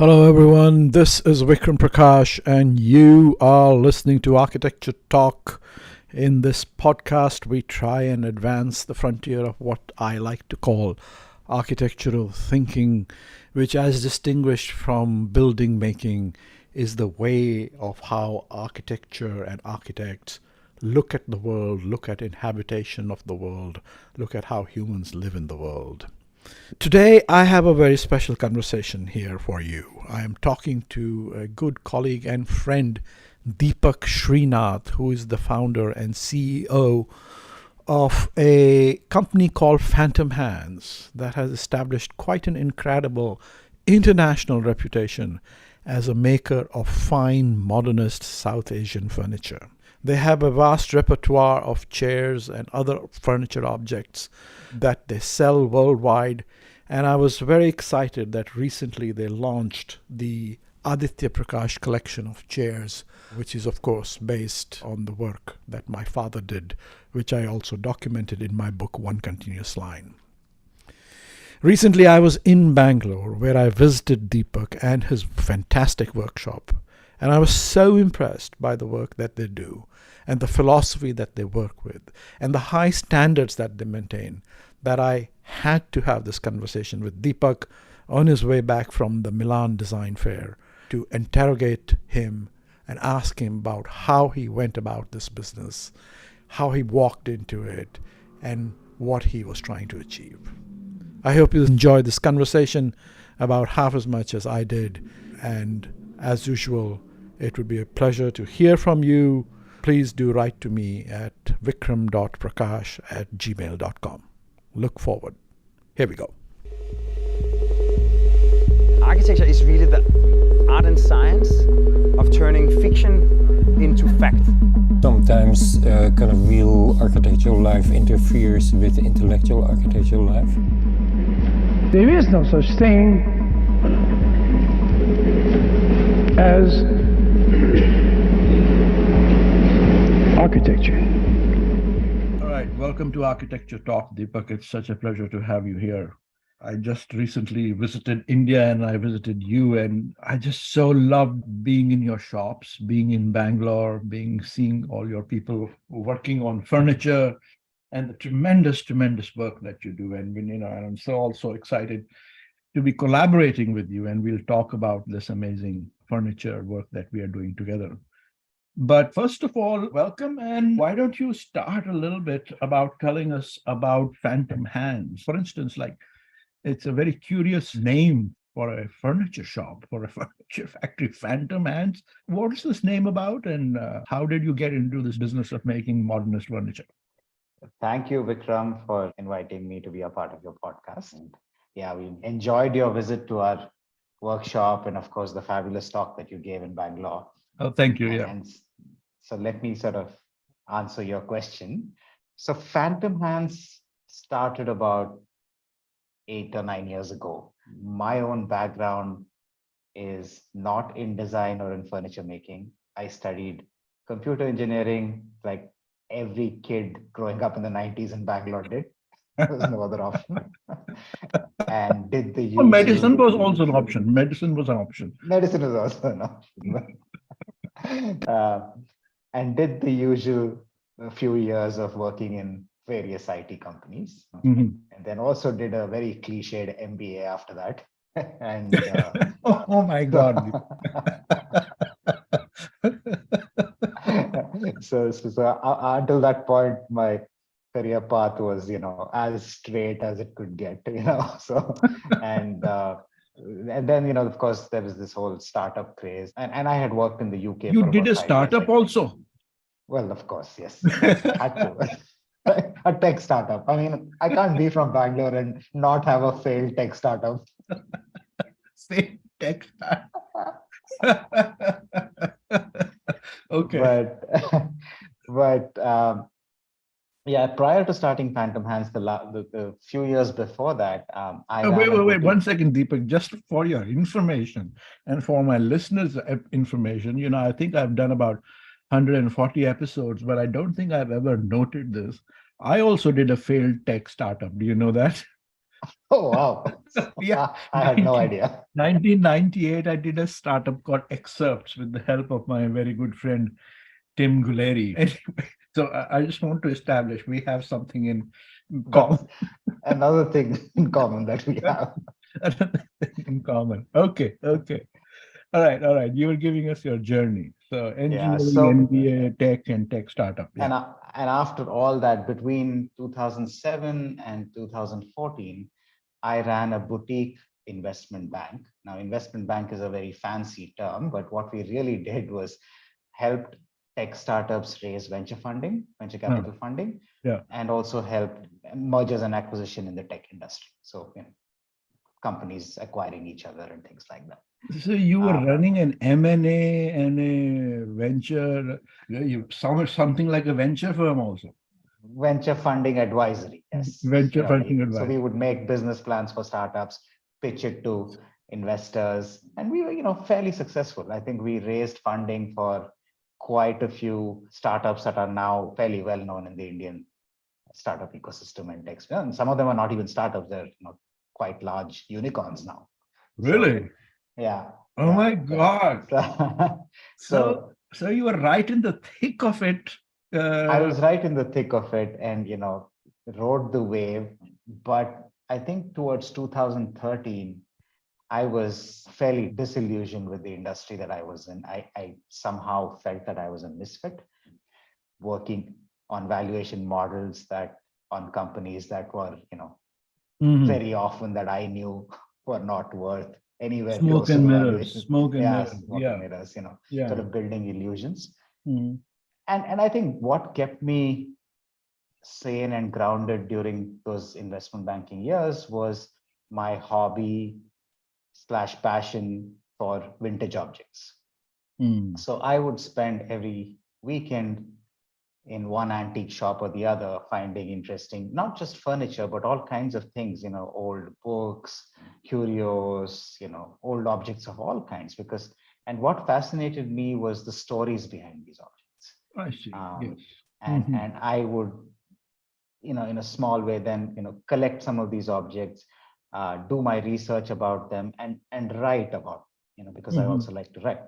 Hello, everyone. This is Vikram Prakash, and you are listening to Architecture Talk. In this podcast, we try and advance the frontier of what I like to call architectural thinking, which, as distinguished from building making, is the way of how architecture and architects look at the world, look at inhabitation of the world, look at how humans live in the world. Today, I have a very special conversation here for you. I am talking to a good colleague and friend, Deepak Srinath, who is the founder and CEO of a company called Phantom Hands that has established quite an incredible international reputation as a maker of fine modernist South Asian furniture. They have a vast repertoire of chairs and other furniture objects that they sell worldwide. And I was very excited that recently they launched the Aditya Prakash collection of chairs, which is, of course, based on the work that my father did, which I also documented in my book, One Continuous Line. Recently, I was in Bangalore, where I visited Deepak and his fantastic workshop. And I was so impressed by the work that they do and the philosophy that they work with and the high standards that they maintain that I had to have this conversation with Deepak on his way back from the Milan Design Fair to interrogate him and ask him about how he went about this business, how he walked into it, and what he was trying to achieve. I hope you enjoyed this conversation about half as much as I did. And as usual, it would be a pleasure to hear from you. Please do write to me at vikram.prakash@gmail.com. Look forward. Here we go. Architecture is really the art and science of turning fiction into fact. Sometimes kind of real architectural life interferes with intellectual architectural life. There is no such thing as architecture. All right, welcome to Architecture Talk, Deepak. It's such a pleasure to have you here. I just recently visited India and I visited you, and I just so loved being in your shops, being in Bangalore, seeing all your people working on furniture and the tremendous work that you do. And and I'm so also excited to be collaborating with you, and we'll talk about this amazing furniture work that we are doing together. But first of all, welcome, and why don't you start a little bit about telling us about Phantom Hands? For instance, it's a very curious name for a furniture shop, for a furniture factory, Phantom Hands. What is this name about, and how did you get into this business of making modernist furniture? Thank you, Vikram, for inviting me to be a part of your podcast. And yeah, we enjoyed your visit to our workshop and, of course, the fabulous talk that you gave in Bangalore. Oh, thank you. Yeah. And so let me sort of answer your question. So Phantom Hands started about 8 or 9 years ago. My own background is not in design or in furniture making. I studied computer engineering like every kid growing up in the 90s in Bangalore did. There was no other option. And did the usual... Medicine was also an option. Medicine was an option. Medicine was also an option. And did the usual few years of working in various IT companies. Mm-hmm. And then also did a very cliched MBA after that. And oh my God. So until that point, my career path was, as straight as it could get, so, and then, of course, there was this whole startup craze, and I had worked in the UK. You did a startup also? Well, of course, yes. Had to. A tech startup. I mean, I can't be from Bangalore and not have a failed tech startup. Failed tech startup. Okay. But yeah, prior to starting Phantom Hands, the few years before that, wait, 1 second, Deepak, just for your information and for my listeners' information, I think I've done about 140 episodes, but I don't think I've ever noted this. I also did a failed tech startup. Do you know that? Oh, wow. Yeah, I had no idea. 1998, I did a startup called Excerpts with the help of my very good friend Tim Guleri. Anyway, so I just want to establish we have something in common. That's another thing in common that we have. In common. Okay, okay. All right. You were giving us your journey. So Yeah. engineering, So, MBA, tech, and tech startup. Yeah. and after all that, between 2007 and 2014, I ran a boutique investment bank. Now, investment bank is a very fancy term, but what we really did was helped tech startups raise venture capital funding, Yeah. and also helped mergers and acquisition in the tech industry. So, companies acquiring each other and things like that. So you were running an M&A and a venture, something like a venture firm also. Venture funding advisory, yes. Venture funding So advice. we would make business plans for startups, pitch it to investors, and we were, fairly successful. I think we raised funding for quite a few startups that are now fairly well known in the Indian startup ecosystem and tech. And some of them are not even startups; they're quite large unicorns now. Really? Yeah. Oh yeah, my God. So So you were right in the thick of it. I was right in the thick of it and, rode the wave. But I think towards 2013, I was fairly disillusioned with the industry that I was in. I somehow felt that I was a misfit, working on valuation models on companies that were, very often that I knew were not worth anywhere Smoke close to and the mirrors. valuation. Smoke and mirrors. Smoke and mirrors, Yeah. sort of building illusions. Mhm. And I think what kept me sane and grounded during those investment banking years was my hobby slash passion for vintage objects. So I would spend every weekend in one antique shop or the other, finding interesting, not just furniture, but all kinds of things, old books, curios, old objects of all kinds. And what fascinated me was the stories behind these objects. I see. Yes. And I would, in a small way, then, collect some of these objects, do my research about them and write about, because I also like to write.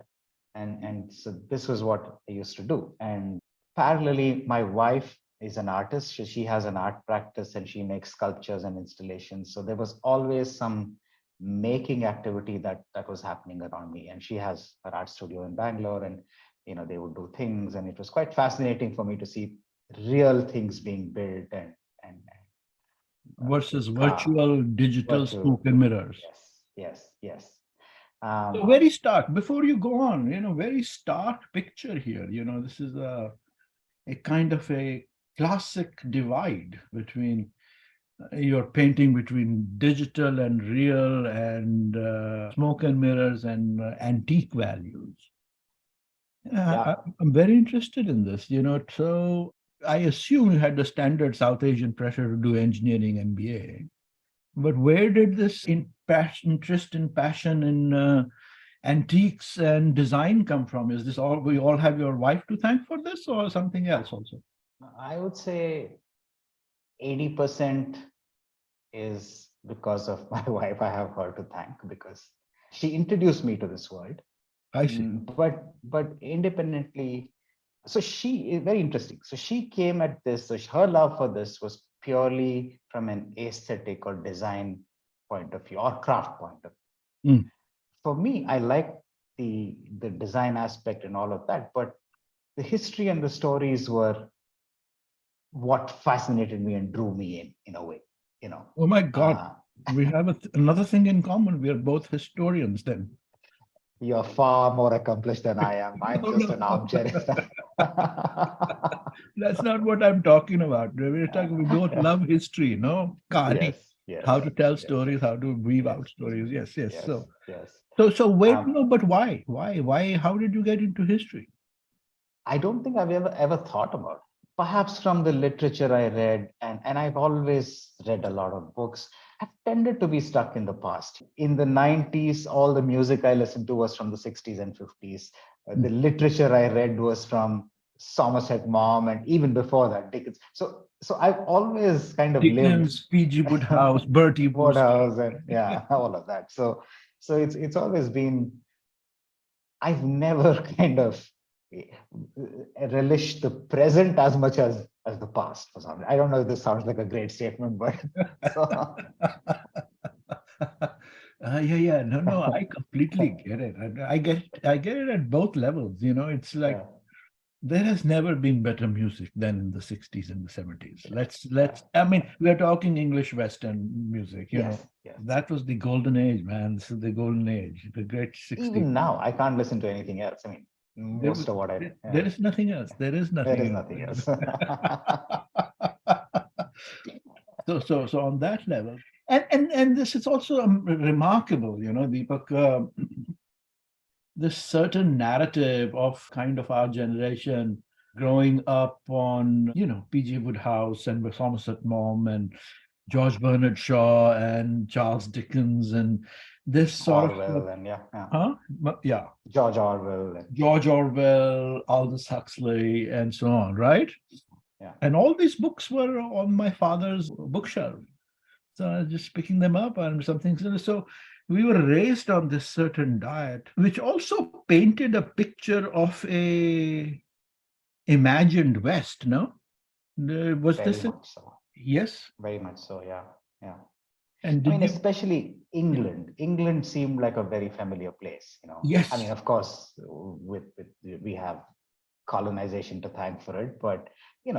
And so this was what I used to do. And parallelly, my wife is an artist. She has an art practice and she makes sculptures and installations. So there was always some making activity that was happening around me. And she has her art studio in Bangalore, and they would do things. And it was quite fascinating for me to see real things being built and versus virtual digital smoke and mirrors. Yes. So very stark. Before you go on, very stark picture here. This is a kind of a classic divide between your painting between digital and real and smoke and mirrors and antique values. I'm very interested in this, so I assume you had the standard South Asian pressure to do engineering MBA, but where did this interest and passion in antiques and design come from? Is this all, we all have your wife to thank for this or something else also? I would say 80% is because of my wife. I have her to thank because she introduced me to this world. I see. But independently, so she is very interesting. So she came at this, so her love for this was purely from an aesthetic or design point of view or craft point of view. For me, I like the design aspect and all of that, but the history and the stories were what fascinated me and drew me in a way, Oh my God. We have another thing in common. We are both historians then. You're far more accomplished than I am. I'm just an armchair. That's not what I'm talking about. We both love history, no? Kani. Yes, how to tell stories, how to weave out stories. Yes. yes. So wait, no, but why? Why? How did you get into history? I don't think I've ever thought about it. Perhaps from the literature I read, and I've always read a lot of books. I've tended to be stuck in the past. In the 90s, all the music I listened to was from the 60s and 50s. The literature I read was from Somerset Maugham, and even before that, Dickens. So I've always kind of lived Dickens, P.G. Woodhouse, Bertie Wooster. Woodhouse, and yeah, all of that. So it's always been. I've never kind of relished the present as much as the past. For some, I don't know if this sounds like a great statement, but so, Yeah. No, I completely get it. I get it at both levels. It's like yeah, there has never been better music than in the 60s and the 70s. I mean, we're talking English Western music, yes. That was the golden age, man. This is the golden age, the great 60s. Even now, I can't listen to anything else. I mean, most of what I There is nothing else. There is nothing there is else. nothing else. So on that level, and this is also remarkable, Deepak. This certain narrative of kind of our generation growing up on, P.G. Woodhouse and Somerset Maugham and George Bernard Shaw and Charles Dickens and this sort Orwell of, and yeah. yeah, George Orwell. And, George Orwell, Aldous Huxley, and so on, right? yeah. And all these books were on my father's bookshelf. So I was just picking them up and something. So we were raised on this certain diet, which also painted a picture of a imagined West, no? Was Very this it? much so. Yes. Very much so. Yeah. And I mean, especially England. England seemed like a very familiar place. Yes. I mean, of course, with we have colonization to thank for it, but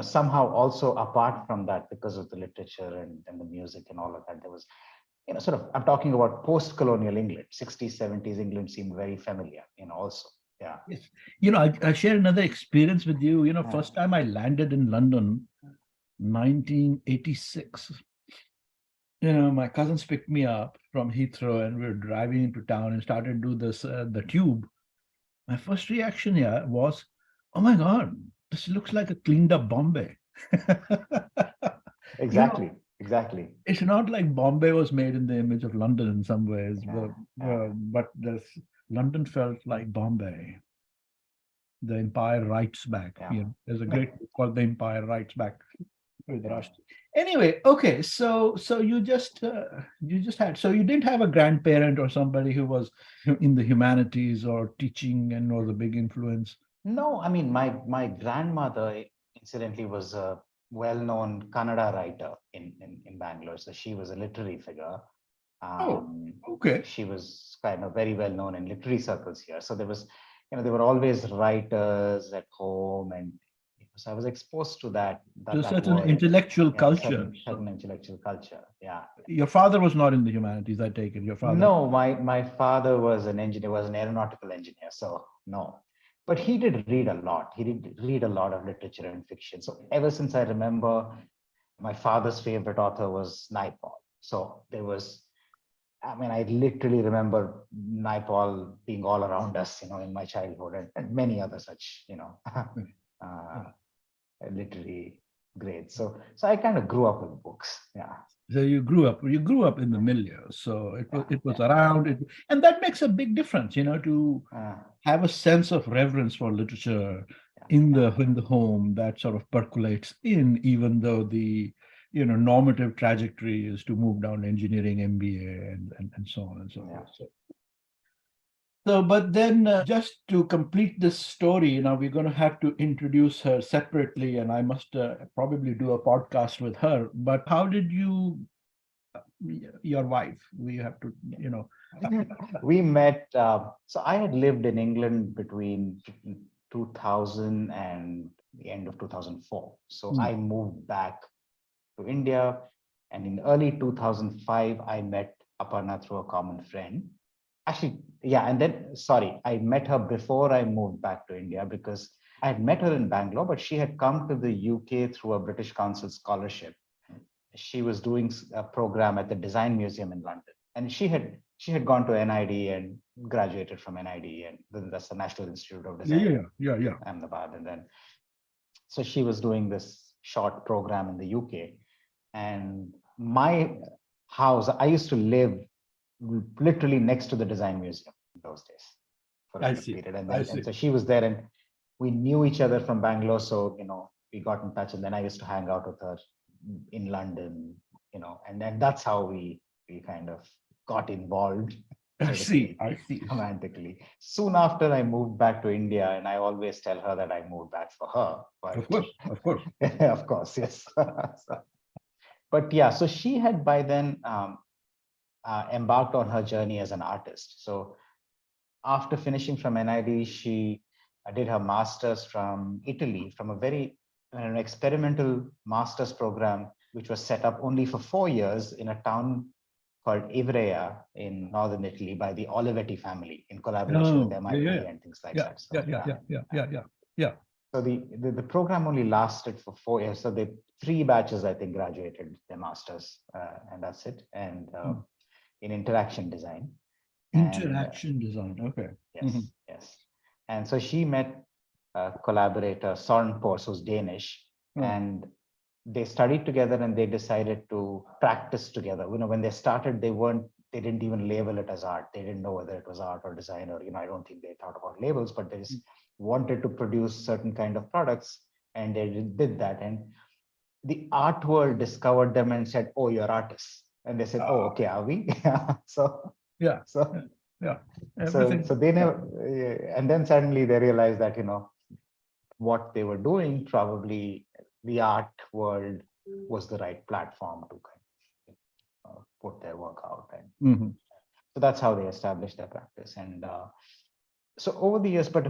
somehow also apart from that, because of the literature and the music and all of that, there was sort of, I'm talking about post-colonial England, 60s, 70s England seemed very familiar, also. Yeah. Yes. I share another experience with you. First time I landed in London, 1986. My cousins picked me up from Heathrow and we were driving into town and started to do this, the tube. My first reaction was, oh my God, this looks like a cleaned up Bombay. Exactly. It's not like Bombay was made in the image of London in some ways, but London felt like Bombay. The Empire Writes Back. There's a great book called The Empire Writes Back with Rushdie. Anyway, okay, so you just had, so you didn't have a grandparent or somebody who was in the humanities or teaching and was a big influence? No, I mean, my grandmother, incidentally, was a well-known Kannada writer in Bangalore. So she was a literary figure. Okay. She was kind of very well known in literary circles here. So there was, there were always writers at home, and so I was exposed to that certain world. intellectual culture. Certain intellectual culture. Yeah. Your father was not in the humanities, I take it. Your father? No, my father was an engineer, was an aeronautical engineer. So no. But he did read a lot. He did read a lot of literature and fiction. So ever since I remember, my father's favorite author was Naipaul. So there was, I mean, I literally remember Naipaul being all around us, in my childhood, and many other such, literary grades. So I kind of grew up with books. Yeah. So you grew up in the milieu. So it was around it, and that makes a big difference, to have a sense of reverence for literature in the home that sort of percolates in, even though the normative trajectory is to move down engineering, MBA, and so on and so forth. So, but then just to complete this story, we're going to have to introduce her separately, and I must probably do a podcast with her. But how did your wife, we have to, We met, so I had lived in England between 2000 and the end of 2004. So I moved back to India, and in early 2005, I met Aparna through a common friend. Actually, and then, sorry, I met her before I moved back to India, because I had met her in Bangalore, but she had come to the UK through a British Council scholarship. She was doing a program at the Design Museum in London, and she had gone to NID and graduated from NID, and that's the National Institute of Design. Yeah. Ahmedabad, and then so she was doing this short program in the UK, and my house, I used to live literally next to the Design Museum in those days for a period, and so she was there, and we knew each other from Bangalore, so we got in touch, and then I used to hang out with her in London, and then that's how we kind of got involved, I so to see. speak, I see. romantically. Soon after, I moved back to India, and I always tell her that I moved back for her. But Of course. Of course. of course, yes. But yeah, so she had by then embarked on her journey as an artist. So after finishing from NID, she did her master's from Italy, from a very an experimental master's program, which was set up only for 4 years in a town called Ivrea in northern Italy by the Olivetti family in collaboration with MIT and things like that. So, Yeah. So the program only lasted for 4 years. So the 3 batches, I think, graduated their masters, and that's it. And in interaction design. Interaction design. Okay. Yes, yes. And so she met a collaborator, Søren Pors, who's Danish, and they studied together and they decided to practice together. When they started, they didn't even label it as art. They didn't know whether it was art or design, or I don't think they thought about labels, but they just wanted to produce certain kind of products, and they did that. And the art world discovered them and said, "Oh, you're artists." And they said, "Oh, okay, are we?" So they never, and then suddenly they realized that what they were doing, probably the art world was the right platform to kind of put their work out. And so that's how they established their practice. And so over the years, but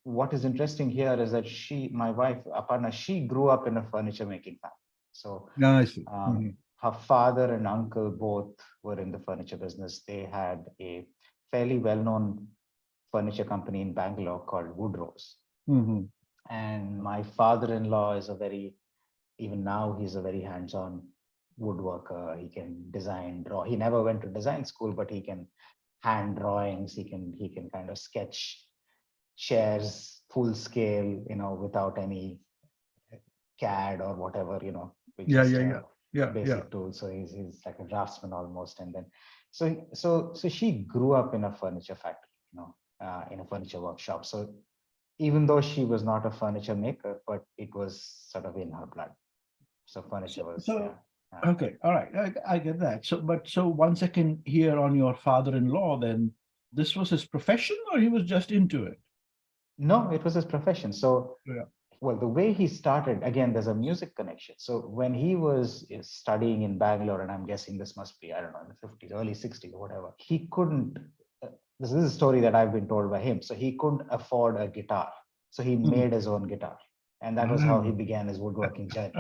what is interesting here is that my wife, Aparna, she grew up in a furniture making family. So I see. Her father and uncle both were in the furniture business. They had a fairly well-known furniture company in Bangalore called Woodrose. And my father-in-law is even now, he's a very hands-on woodworker. He can design, draw. He never went to design school, but he can hand drawings. He can kind of sketch chairs full scale, without any CAD or whatever, basic tools. So he's like a draftsman almost. And then, so she grew up in a furniture factory, in a furniture workshop. So even though she was not a furniture maker, but it was sort of in her blood. So furniture was. Okay, all right, I get that. So once I can hear on your father-in-law, then this was his profession, or he was just into it? No, it was his profession. So, well, the way he started, again, there's a music connection. So when he was studying in Bangalore, and I'm guessing this must be, I don't know, in the 50s, early 60s, or whatever, he couldn't. This is a story that I've been told by him. So he couldn't afford a guitar. So he made his own guitar. And that was how he began his woodworking journey.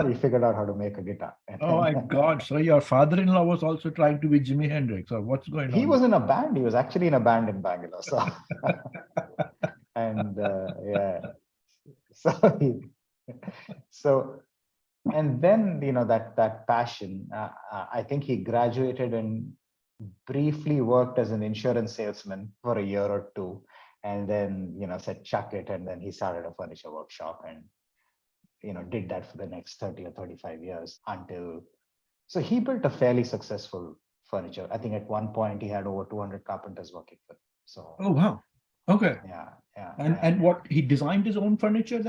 He figured out how to make a guitar. Oh my God. So your father-in-law was also trying to be Jimi Hendrix, or what's going on? He was in a band. He was actually in a band in Bangalore. So, and and then, that passion, I think he graduated and briefly worked as an insurance salesman for a year or two, and then, said, chuck it. And then he started a furniture workshop and, did that for the next 30 or 35 years so he built a fairly successful furniture. I think at one point he had over 200 carpenters working for him. So. Oh, wow. Okay. Yeah. And what, he designed his own furniture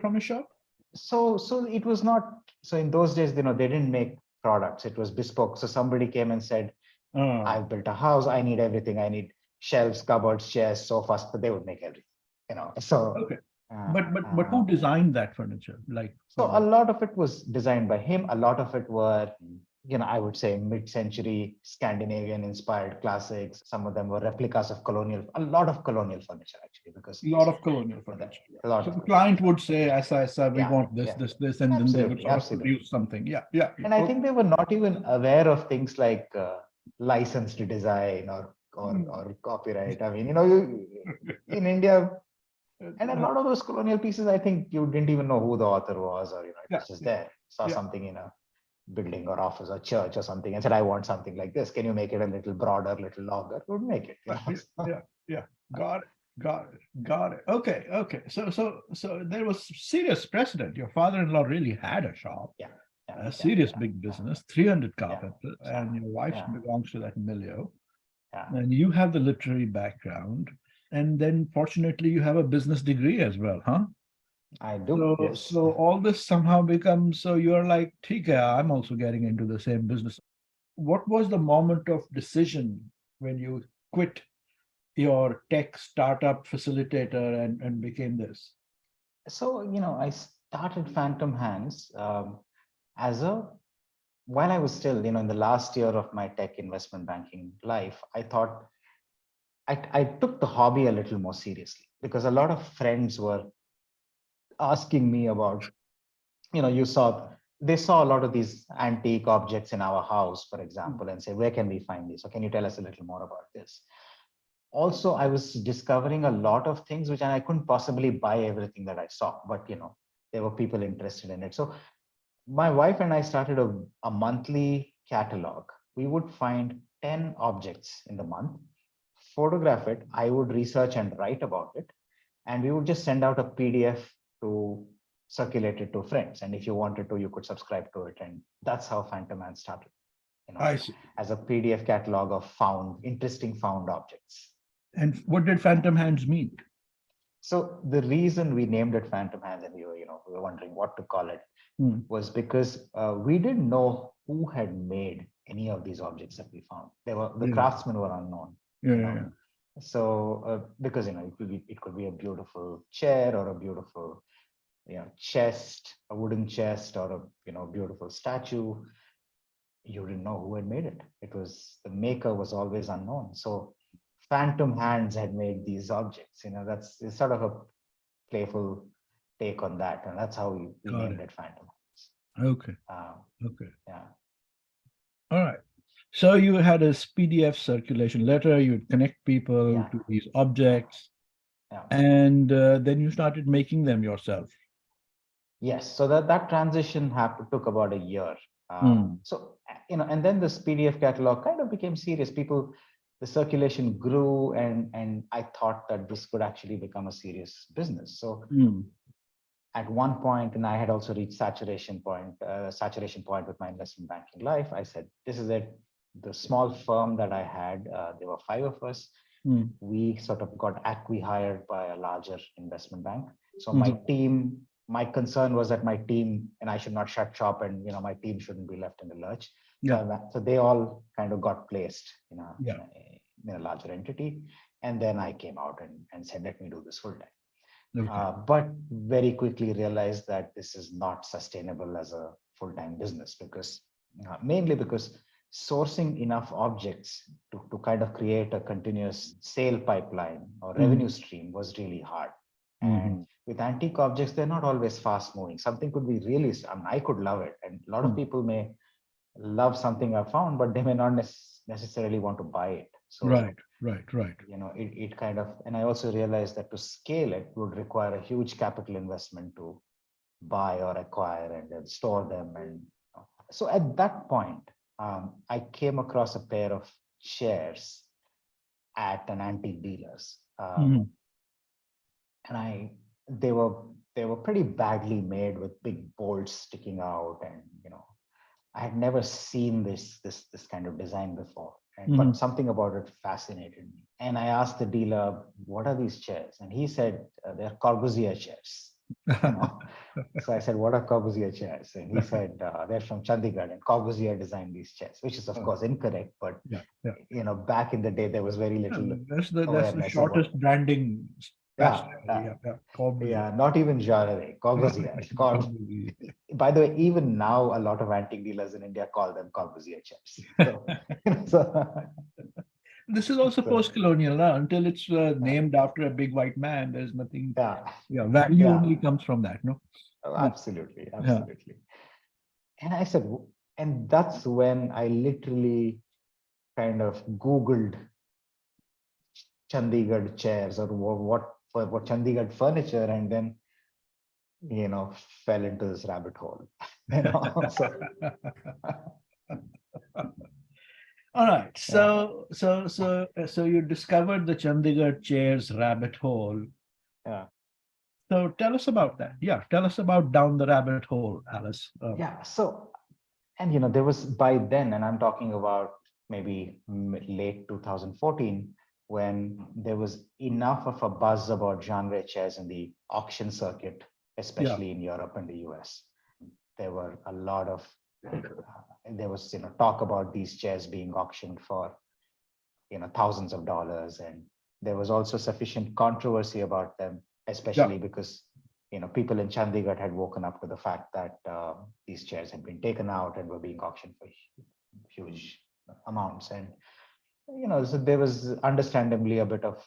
from his shop? So it was not, so in those days, they didn't make products. It was bespoke. So somebody came and said, I've built a house. I need everything. I need shelves, cupboards, chairs, sofas, but they would make everything, so. Okay. But who designed that furniture? So a lot of it was designed by him. A lot of it were, I would say mid-century Scandinavian inspired classics. Some of them were replicas of a lot of colonial furniture, actually, because a lot of colonial furniture. So the client would say, we want this, and then they would produce something. Yeah. And I think they were not even aware of things like licensed design or copyright. I mean, in India, and a lot of those colonial pieces, I think you didn't even know who the author was, or it was just there. Saw something in a building or office or church or something and said, I want something like this. Can you make it a little broader, a little longer? Would make it. Yeah. Got it. Okay. So there was serious precedent. Your father-in-law really had a shop. A serious big business, 300 carpenters, and your wife belongs to that milieu. And you have the literary background. And then fortunately you have a business degree as well, huh? I do, So, yes. so all this somehow becomes, so you're like, okay, I'm also getting into the same business. What was the moment of decision when you quit your tech startup facilitator and became this? So, I started Phantom Hands as a, while I was still, in the last year of my tech investment banking life, I thought I took the hobby a little more seriously because a lot of friends were asking me about, they saw a lot of these antique objects in our house, for example, and say, where can we find these? Or can you tell us a little more about this? Also, I was discovering a lot of things which I couldn't possibly buy everything that I saw, but there were people interested in it. So my wife and I started a monthly catalog. We would find 10 objects in the month, photograph it. I would research and write about it. And we would just send out a PDF to circulate it to friends. And if you wanted to, you could subscribe to it. And that's how Phantom Man started, I see. as a PDF catalog of interesting found objects. And what did Phantom Hands mean? So the reason we named it Phantom Hands, and we were wondering what to call it, was because we didn't know who had made any of these objects that we found. The craftsmen were unknown. Yeah. So because it could be a beautiful chair or a beautiful chest, a wooden chest, or a beautiful statue. You didn't know who had made it. The maker was always unknown. So Phantom Hands had made these objects. It's sort of a playful take on that, and that's how we named it Phantom Hands. Okay. Okay. Yeah. All right. So you had a PDF circulation letter. You'd connect people to these objects, and then you started making them yourself. Yes. So that transition took about a year. So and then this PDF catalog kind of became serious. The circulation grew, and I thought that this could actually become a serious business. So at one point, and I had also reached saturation point with my investment banking life, I said, this is it. The small firm that I had, there were 5 of us. We sort of got acqui-hired by a larger investment bank. So my concern was that my team, and I should not shut shop, and my team shouldn't be left in the lurch. So they all kind of got placed in a larger entity. And then I came out and said, let me do this full time. Okay. But very quickly realized that this is not sustainable as a full-time business, mainly because sourcing enough objects to kind of create a continuous sale pipeline or revenue stream was really hard. And with antique objects, they're not always fast moving. Something could be really, I could love it. And a lot of people may love something I found, but they may not necessarily want to buy it. So right. It kind of, and I also realized that to scale it would require a huge capital investment to buy or acquire and then store them. And so at that point, I came across a pair of chairs at an antique dealer's, and they were pretty badly made with big bolts sticking out, and I had never seen this kind of design before. But something about it fascinated me. And I asked the dealer, what are these chairs? And he said, they're Corbusier chairs. So I said, what are Corbusier chairs? And he said, they're from Chandigarh, and Corbusier designed these chairs, which is of course incorrect. But back in the day, there was very little. That's the shortest branding. Not even genre, Corbusier. By the way, even now, a lot of antique dealers in India call them Corbusier chairs. This is also post-colonial, until it's named after a big white man. There's nothing. Value only comes from that, no? Oh, absolutely. And I said, and that's when I literally kind of Googled Chandigarh chairs or what Chandigarh furniture, and then fell into this rabbit hole. All right. So you discovered the Chandigarh chairs rabbit hole. Yeah. So tell us about that. Tell us about down the rabbit hole, Alice. So, and there was, by then, and I'm talking about maybe late 2014, when there was enough of a buzz about genre chairs in the auction circuit, especially in Europe and the US. There were a lot of there was talk about these chairs being auctioned for thousands of dollars, and there was also sufficient controversy about them, especially because people in Chandigarh had woken up to the fact that these chairs had been taken out and were being auctioned for huge amounts. And so there was understandably a bit of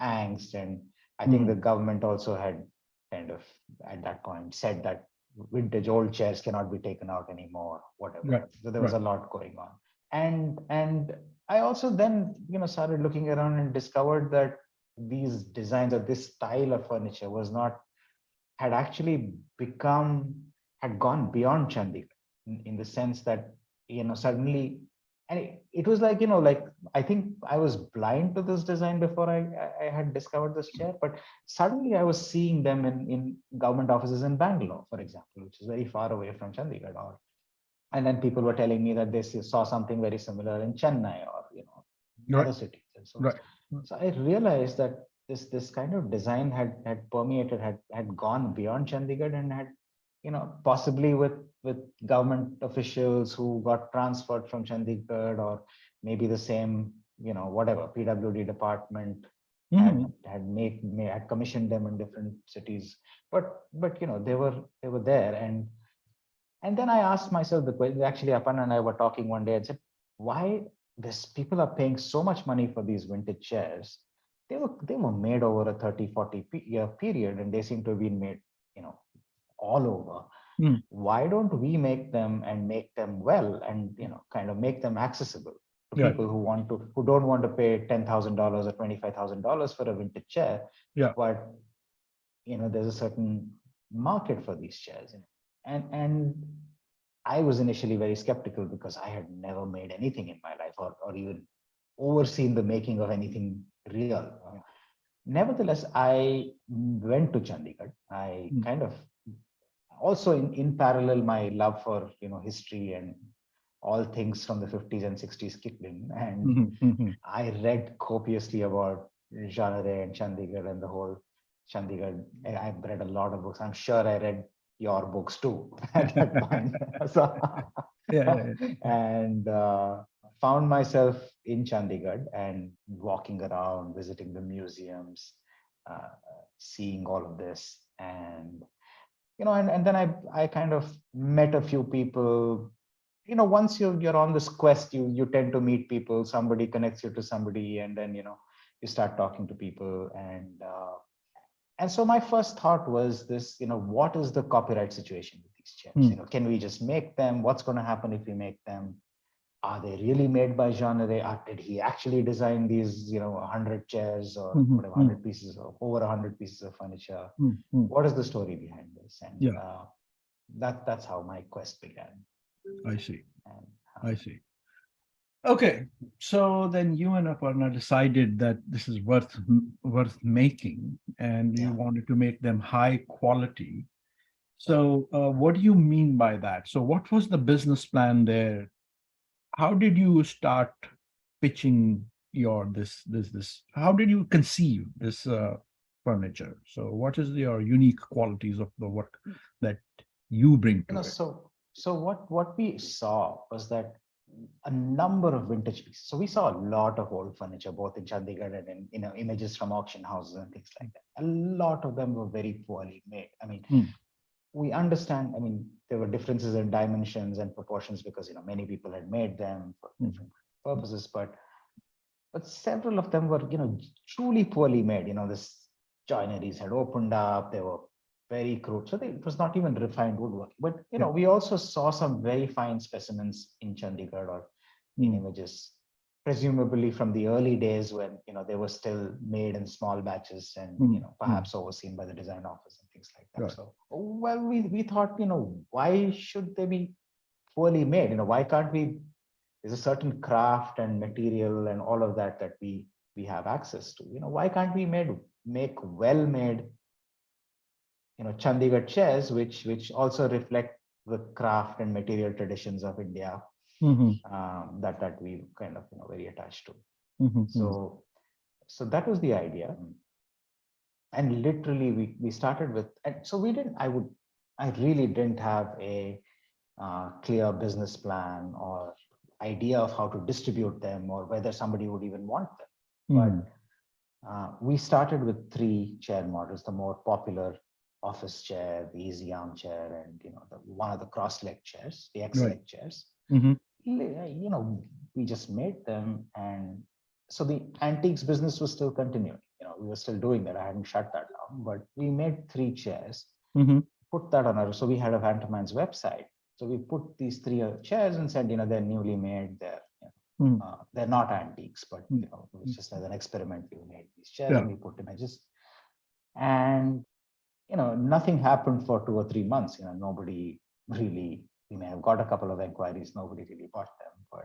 angst, and I think the government also had kind of at that point said that vintage old chairs cannot be taken out anymore, whatever. Right. So there was a lot going on. And I also then started looking around and discovered that these designs or this style of furniture had actually had gone beyond Chandigarh in the sense that suddenly, and it was like like I think I was blind to this design before I had discovered this chair, but suddenly I was seeing them in government offices in Bangalore, for example, which is very far away from Chandigarh. And then people were telling me that they saw something very similar in Chennai or other cities. And so I realized that this kind of design had permeated, had gone beyond Chandigarh, and had possibly with government officials who got transferred from Chandigarh, or maybe the same whatever PWD department had commissioned them in different cities, but they were there. And then I asked myself the question. Actually, Apan and I were talking one day and said, why this people are paying so much money for these vintage chairs? They were made over a 30-40 year period, and they seem to have been made all over. Why don't we make them well, and kind of make them accessible to people who don't want to pay $10,000 or $25,000 for a vintage chair, but there's a certain market for these chairs. And I was initially very skeptical because I had never made anything in my life, or even overseen the making of anything real. Nevertheless, I went to Chandigarh. I kind of also in parallel, my love for history and all things from the 50s and 60s kicked in, and I read copiously about genre and Chandigarh and the whole Chandigarh. I've read a lot of books. I'm sure I read your books too at that point. So, and found myself in Chandigarh and walking around, visiting the museums, seeing all of this, and and then I kind of met a few people. Once you're on this quest, you tend to meet people. Somebody connects you to somebody, and then you start talking to people. And so my first thought was this, what is the copyright situation with these chairs? Can we just make them? What's going to happen if we make them? Are they really made by genre? Did he actually design these, 100 chairs or whatever, 100 pieces or over 100 pieces of furniture? What is the story behind this? And that's how my quest began. I see. I see. Okay, so then you and Aparna decided that this is worth making, and you wanted to make them high quality. So what do you mean by that? So what was the business plan there? How did you start pitching this? How did you conceive this furniture? So what is your unique qualities of the work that you bring to it? So what we saw was that a number of vintage pieces. So we saw a lot of old furniture, both in Chandigarh and in images from auction houses and things like that. A lot of them were very poorly made. I mean, we understand. I mean, there were differences in dimensions and proportions because many people had made them for different purposes, but several of them were truly poorly made. This joineries had opened up. They were very crude. So it was not even refined woodwork. But we also saw some very fine specimens in Chandigarh or in images, presumably from the early days when they were still made in small batches and perhaps overseen by the design office and things like that. So we thought, why should they be poorly made? Why can't we? There's a certain craft and material and all of that we have access to. Why can't we make well-made Chandigarh chairs, which also reflect the craft and material traditions of India, that we kind of very attached to. So that was the idea. And literally we started with, and so we didn't, I really didn't have a clear business plan or idea of how to distribute them or whether somebody would even want them. But we started with 3 chair models: the more popular office chair, the easy arm chair, and one of the cross-leg chairs, the X-leg chairs. We just made them, and so the antiques business was still continuing. We were still doing that. I hadn't shut that down, but we made 3 chairs, put that on our. So we had a Phantom Hands website. So we put these 3 chairs and said, they're newly made. They're not antiques, but it's just as an experiment we made these chairs and we put images. And nothing happened for 2 or 3 months. Nobody really. We may have got a couple of inquiries. Nobody really bought them. But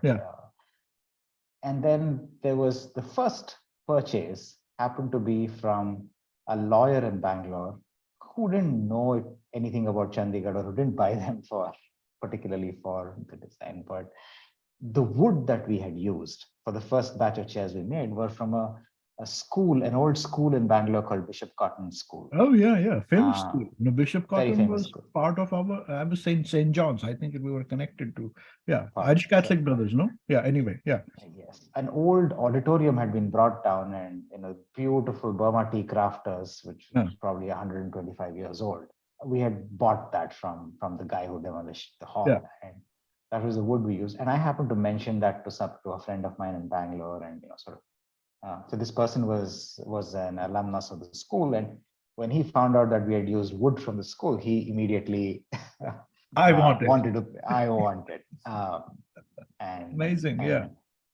and then there was the first purchase happened to be from a lawyer in Bangalore who didn't know anything about Chandigarh or who didn't buy them particularly for the design. But the wood that we had used for the first batch of chairs we made were from a school, an old school in Bangalore called Bishop Cotton School. Oh, yeah. Famous school. Bishop Cotton was school. Part of our, I was saying St. John's. I think we were connected to, Irish Catholic brothers, no? Yeah, anyway, Yes. An old auditorium had been brought down and, beautiful Burma tea crafters, which was probably 125 years old. We had bought that from the guy who demolished the hall. And that was the wood we used. And I happened to mention that to a friend of mine in Bangalore, and, so this person was an alumnus of the school, and when he found out that we had used wood from the school, he immediately wanted. And amazing,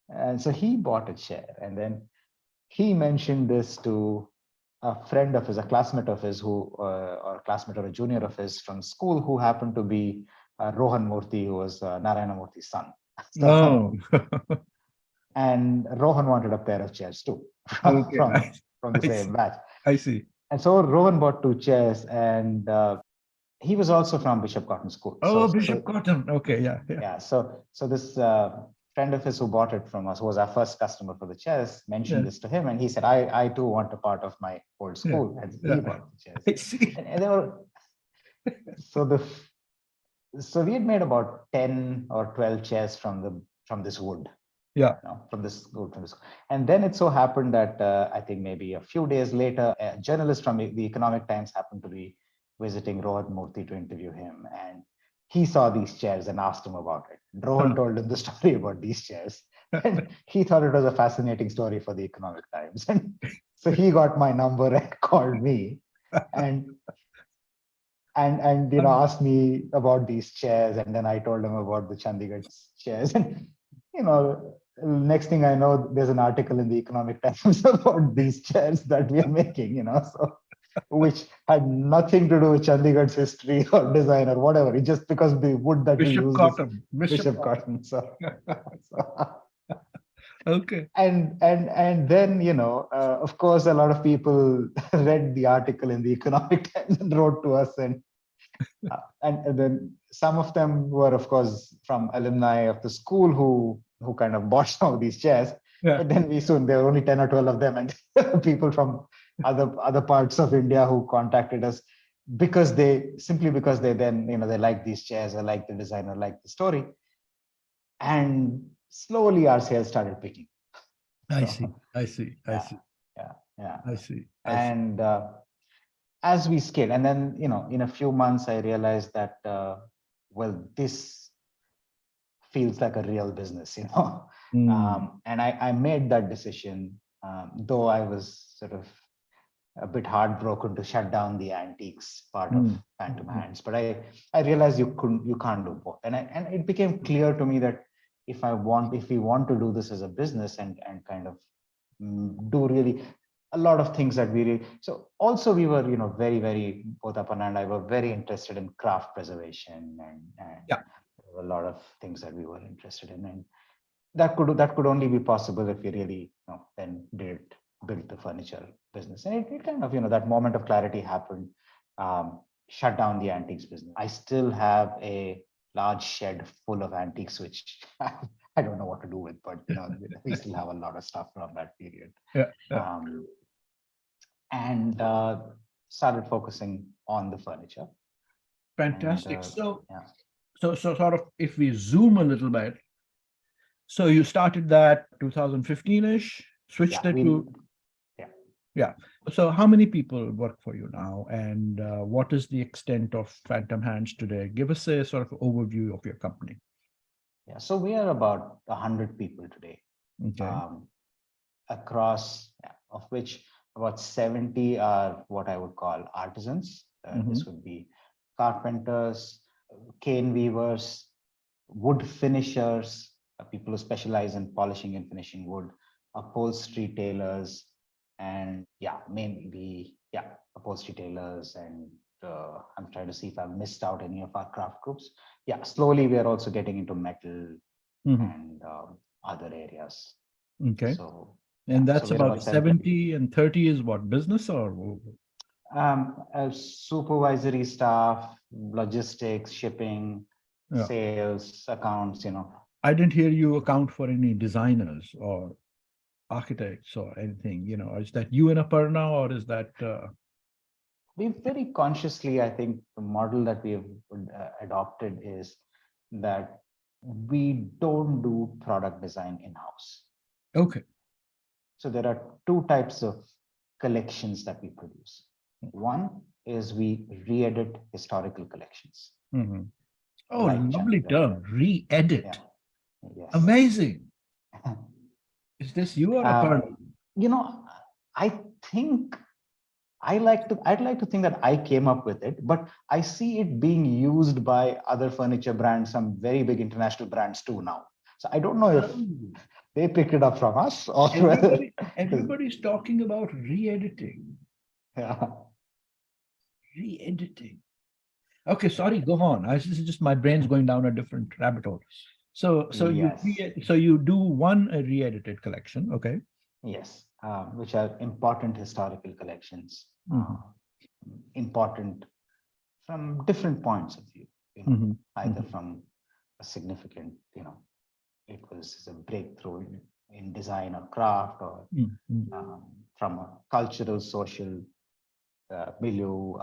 And so he bought a chair, and then he mentioned this to a friend of his, a classmate of his, or a classmate or a junior of his from school, who happened to be Rohan Murthy, who was Narayana Murthy's son. And Rohan wanted a pair of chairs too from the same batch. I see. And so Rohan bought 2 chairs, and he was also from Bishop Cotton School. Bishop Cotton. Okay, yeah. So this friend of his who bought it from us, who was our first customer for the chairs, mentioned this to him, and he said, "I too want a part of my old school." And he bought the chairs. I see. And they were so we had made about 10 or 12 chairs from this wood. From this wood. And then it so happened that I think maybe a few days later, a journalist from the Economic Times happened to be visiting Rohan Murthy to interview him, and he saw these chairs and asked him about it. Rohan told him the story about these chairs, and he thought it was a fascinating story for the Economic Times. And so he got my number and called me, and asked me about these chairs, and then I told him about the Chandigarh chairs. And next thing I know, there's an article in the Economic Times about these chairs that we are making, which had nothing to do with Chandigarh's history or design or whatever. It's just because the wood that we used is Bishop Cotton. Okay. And then, of course, a lot of people read the article in the Economic Times and wrote to us, and then some of them were, of course, from alumni of the school who kind of bought some of these chairs. But then there were only 10 or 12 of them, and people from other parts of India who contacted us because they then, they like these chairs, or like the design, or like the story. And slowly our sales started picking. I see. And as we scaled, and then, in a few months, I realized that, this feels like a real business, and I made that decision, though I was sort of a bit heartbroken to shut down the antiques part of Phantom Hands. But I realized you can't do both. And it became clear to me that if we want to do this as a business and kind of do really a lot of things that so also we were, very, very, both Aparna and I were very interested in craft preservation and a lot of things that we were interested in. And that could only be possible if we really, then built the furniture business. And it kind of, that moment of clarity happened, shut down the antiques business. I still have a large shed full of antiques, which I I don't know what to do with, but we still have a lot of stuff from that period. Yeah. And started focusing on the furniture. Fantastic. And, So, yeah. so sort of if we zoom a little bit, so you started that 2015-ish, switched it to. Yeah. So how many people work for you now, and what is the extent of Phantom Hands today? Give us a sort of overview of your company. Yeah, so we are about 100 people today, Okay. across, of which about 70 are what I would call artisans. This would be carpenters, cane weavers, wood finishers, people who specialize in polishing and finishing wood, upholstery tailors, and mainly upholstery tailors. And I'm trying to see if I've missed out any of our craft groups. Yeah, slowly we are also getting into metal and other areas. Okay. So, and that's so about 70 and 30 is what, business or? Supervisory staff, logistics, shipping, sales, accounts, I didn't hear you account for any designers or architects or anything, is that you and Aparna, or is that? We very consciously, I think the model that we have adopted is that we don't do product design in-house. Okay. So there are two types of collections that we produce. One is we re-edit historical collections. Oh, lovely term, re-edit. Yeah. Yes. Amazing. Is this you or Aparna? I think I'd like to think that I came up with it, but I see it being used by other furniture brands, some very big international brands too now. So I don't know if they picked it up from us or everybody's talking about re-editing. Yeah. Re-editing. Okay, sorry, go on. This is just my brain's going down a different rabbit hole. So Yes. you do one re-edited collection, okay? Yes, which are important historical collections, important from different points of view. Either from a significant, it was a breakthrough in design or craft, or from a cultural, social milieu.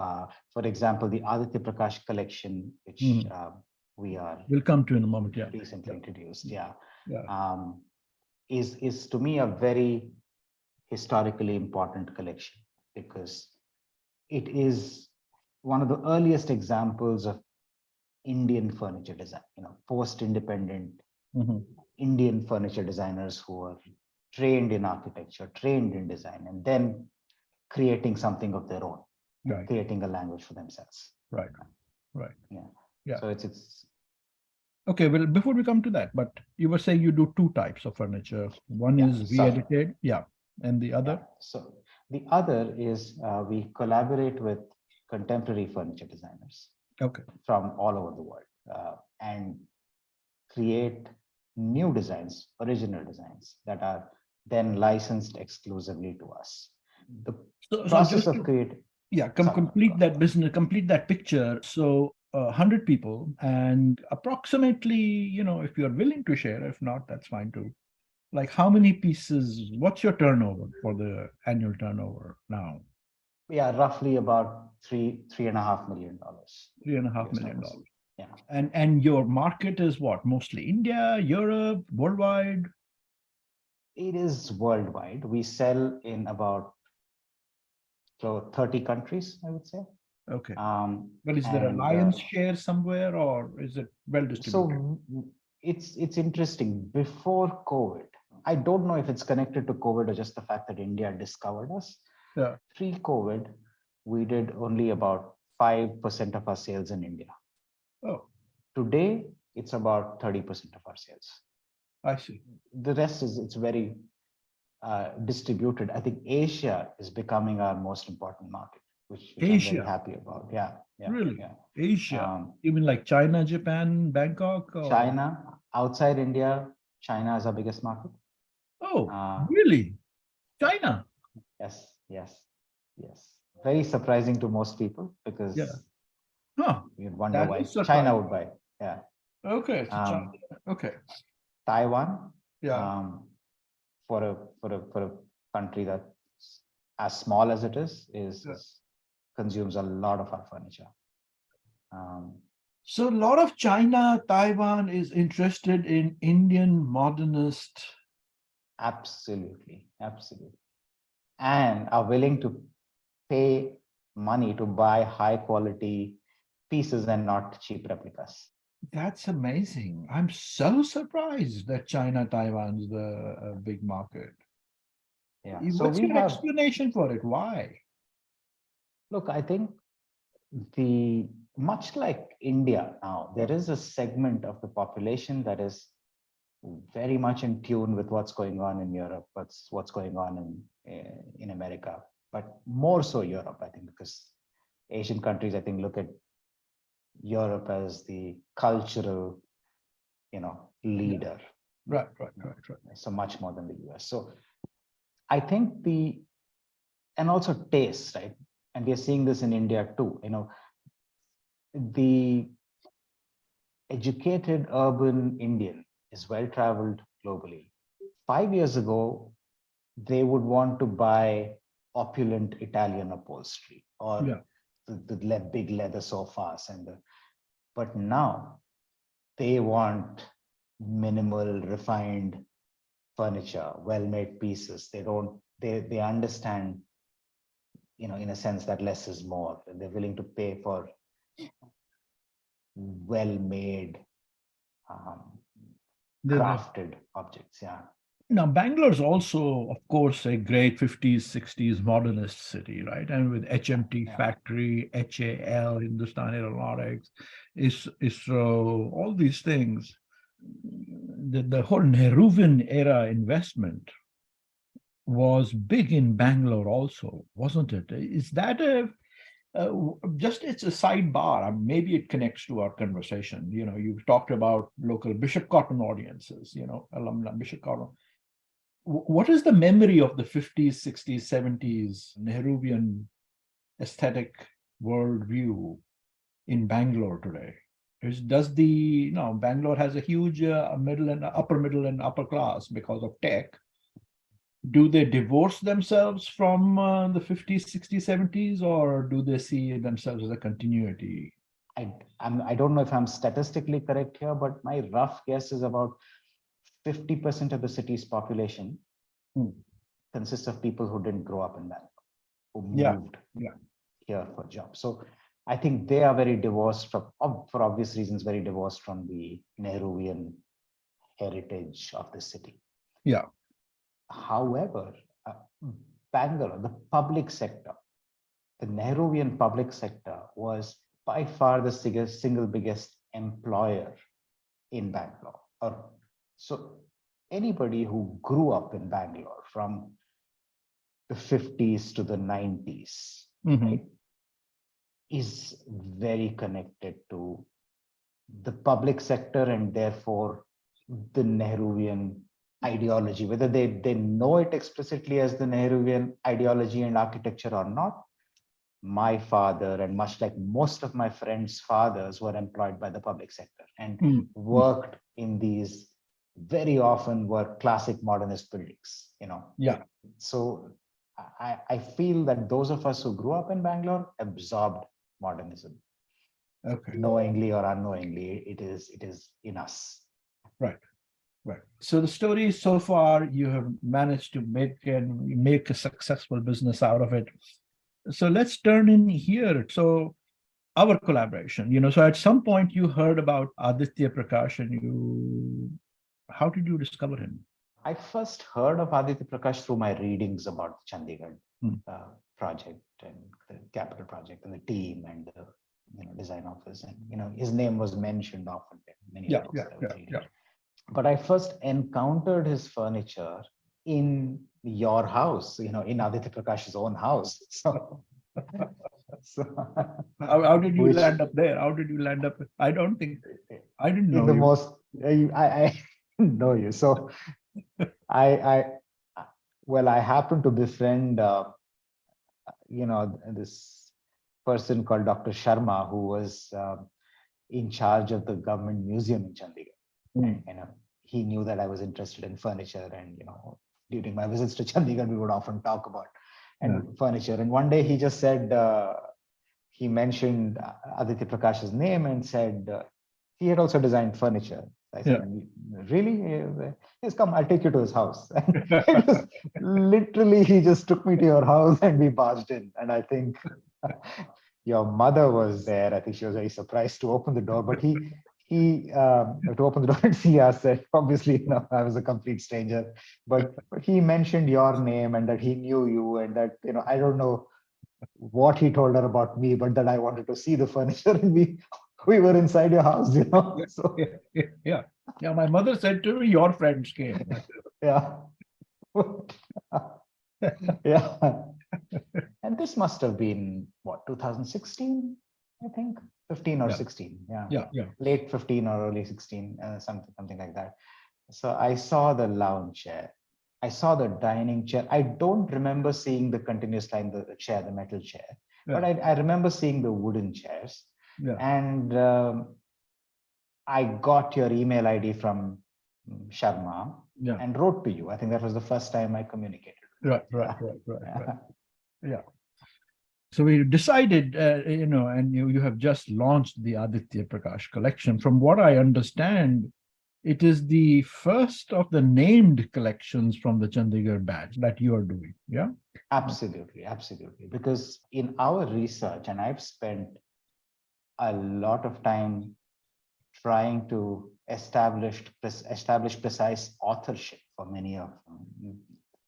For example, the Aditya Prakash collection, which we'll come to in a moment. Yeah, recently introduced. Yeah. Is to me a very historically important collection, because it is one of the earliest examples of Indian furniture design. Post-independent Indian furniture designers who are trained in architecture, trained in design, and then creating something of their own, creating a language for themselves. Right. Yeah. So it's okay. Well, before we come to that, but you were saying you do two types of furniture. One is re-edited, and the other. So the other is we collaborate with contemporary furniture designers. Okay. From all over the world, and create new designs, original designs that are then licensed exclusively to us. The process of creating. Complete that business, complete that picture. So 100 people, and approximately, if you're willing to share, if not, that's fine too. Like how many pieces, what's your turnover for the annual turnover now? Yeah, roughly about $3.5 million. $3.5 million. Yeah. And your market is what? Mostly India, Europe, worldwide? It is worldwide. We sell in about 30 countries, I would say. Okay. But is there a lion's share somewhere, or is it well distributed? So it's interesting. Before COVID, I don't know if it's connected to COVID or just the fact that India discovered us. Yeah. Pre-COVID, we did only about 5% of our sales in India. Oh. Today, it's about 30% of our sales. I see. The rest it's very distributed. I think Asia is becoming our most important market, which I'm very happy about. Yeah. Really? Yeah. Asia? You mean like China, Japan, Bangkok? Or? China, outside India, China is our biggest market. Oh, really? China? Yes. Very surprising to most people, because you'd wonder why China would buy. Yeah. Okay. Okay. Taiwan, Yeah. for a country that's as small as it is consumes a lot of our furniture. So a lot of China, Taiwan is interested in Indian modernist. Absolutely, and are willing to pay money to buy high quality pieces and not cheap replicas. That's amazing. I'm so surprised that China, Taiwan is the big market. Yeah. So What's we your have, explanation for it? Why? look, I think much like India now, there is a segment of the population that is very much in tune with what's going on in Europe, what's going on in America, but more so Europe, I think, because Asian countries, I think, look at Europe as the cultural, leader. Right. So much more than the US. So I think and also taste, right? And we are seeing this in India too. The educated urban Indian is well traveled globally. 5 years ago, they would want to buy opulent Italian upholstery or the big leather sofas but now they want minimal, refined furniture, well-made pieces. They understand, in a sense, that less is more, and they're willing to pay for well-made, crafted objects. Yeah. Now, Bangalore is also, of course, a great 50s, 60s modernist city, right? And with HMT Factory, HAL, Hindustan Aeronautics, ISRO, all these things. The whole Nehruvian era investment was big in Bangalore also, wasn't it? Is that just it's a sidebar? Maybe it connects to our conversation. You've talked about local Bishop Cotton audiences, alumni Bishop Cotton. What is the memory of the 50s, 60s, 70s Nehruvian aesthetic worldview in Bangalore today? Bangalore has a huge middle and upper class because of tech. Do they divorce themselves from the 50s, 60s, 70s, or do they see themselves as a continuity? I don't know if I'm statistically correct here, but my rough guess is about 50% of the city's population consists of people who didn't grow up in Bangalore, who moved here for jobs. So I think they are very divorced for obvious reasons, very divorced from the Nehruvian heritage of the city. Yeah. However, Bangalore, the public sector, the Nehruvian public sector was by far the single biggest employer in Bangalore. So anybody who grew up in Bangalore from the 50s to the 90s, right, is very connected to the public sector and therefore the Nehruvian ideology, whether they know it explicitly as the Nehruvian ideology and architecture or not. My father, and much like most of my friends' fathers, were employed by the public sector and worked in these very often were classic modernist buildings, Yeah. So I feel that those of us who grew up in Bangalore absorbed modernism. Okay. Knowingly or unknowingly, it is in us. Right. So the story so far, you have managed to make a successful business out of it. So let's turn in here. So our collaboration, so at some point you heard about Aditya Prakash and how did you discover him? I first heard of Aditya Prakash through my readings about the Chandigarh project and the capital project and the team and the design office, and his name was mentioned often in many books I was reading. But I first encountered his furniture in your house, in Aditya Prakash's own house. So how did you land up there? How did you land up? I didn't know the you. most. I didn't know you. So I happened to befriend this person called Dr. Sharma, who was in charge of the government museum in Chandigarh. And, he knew that I was interested in furniture, and during my visits to Chandigarh, we would often talk about furniture. And one day he just said, he mentioned Aditya Prakash's name and said he had also designed furniture. I said, really? Yes, come, I'll take you to his house. And it was literally, he just took me to your house and we barged in. And I think your mother was there. I think she was very surprised to open the door, but he to open the door and see us. Obviously, I was a complete stranger, but he mentioned your name and that he knew you, and that I don't know what he told her about me, but that I wanted to see the furniture, and we were inside your house, So Yeah. My mother said to me, your friends came. yeah, yeah. And this must have been what, 2016, I think, 15 or 16. Yeah. Late 15 or early 16, something like that. So I saw the lounge chair. I saw the dining chair. I don't remember seeing the continuous line, the chair, the metal chair, but I remember seeing the wooden chairs. And I got your email ID from Sharma and wrote to you. I think that was the first time I communicated. Right. Yeah. So we decided, and you have just launched the Aditya Prakash collection. From what I understand, it is the first of the named collections from the Chandigarh batch that you are doing. Yeah. Absolutely. Because in our research, and I've spent a lot of time trying to establish precise authorship for many of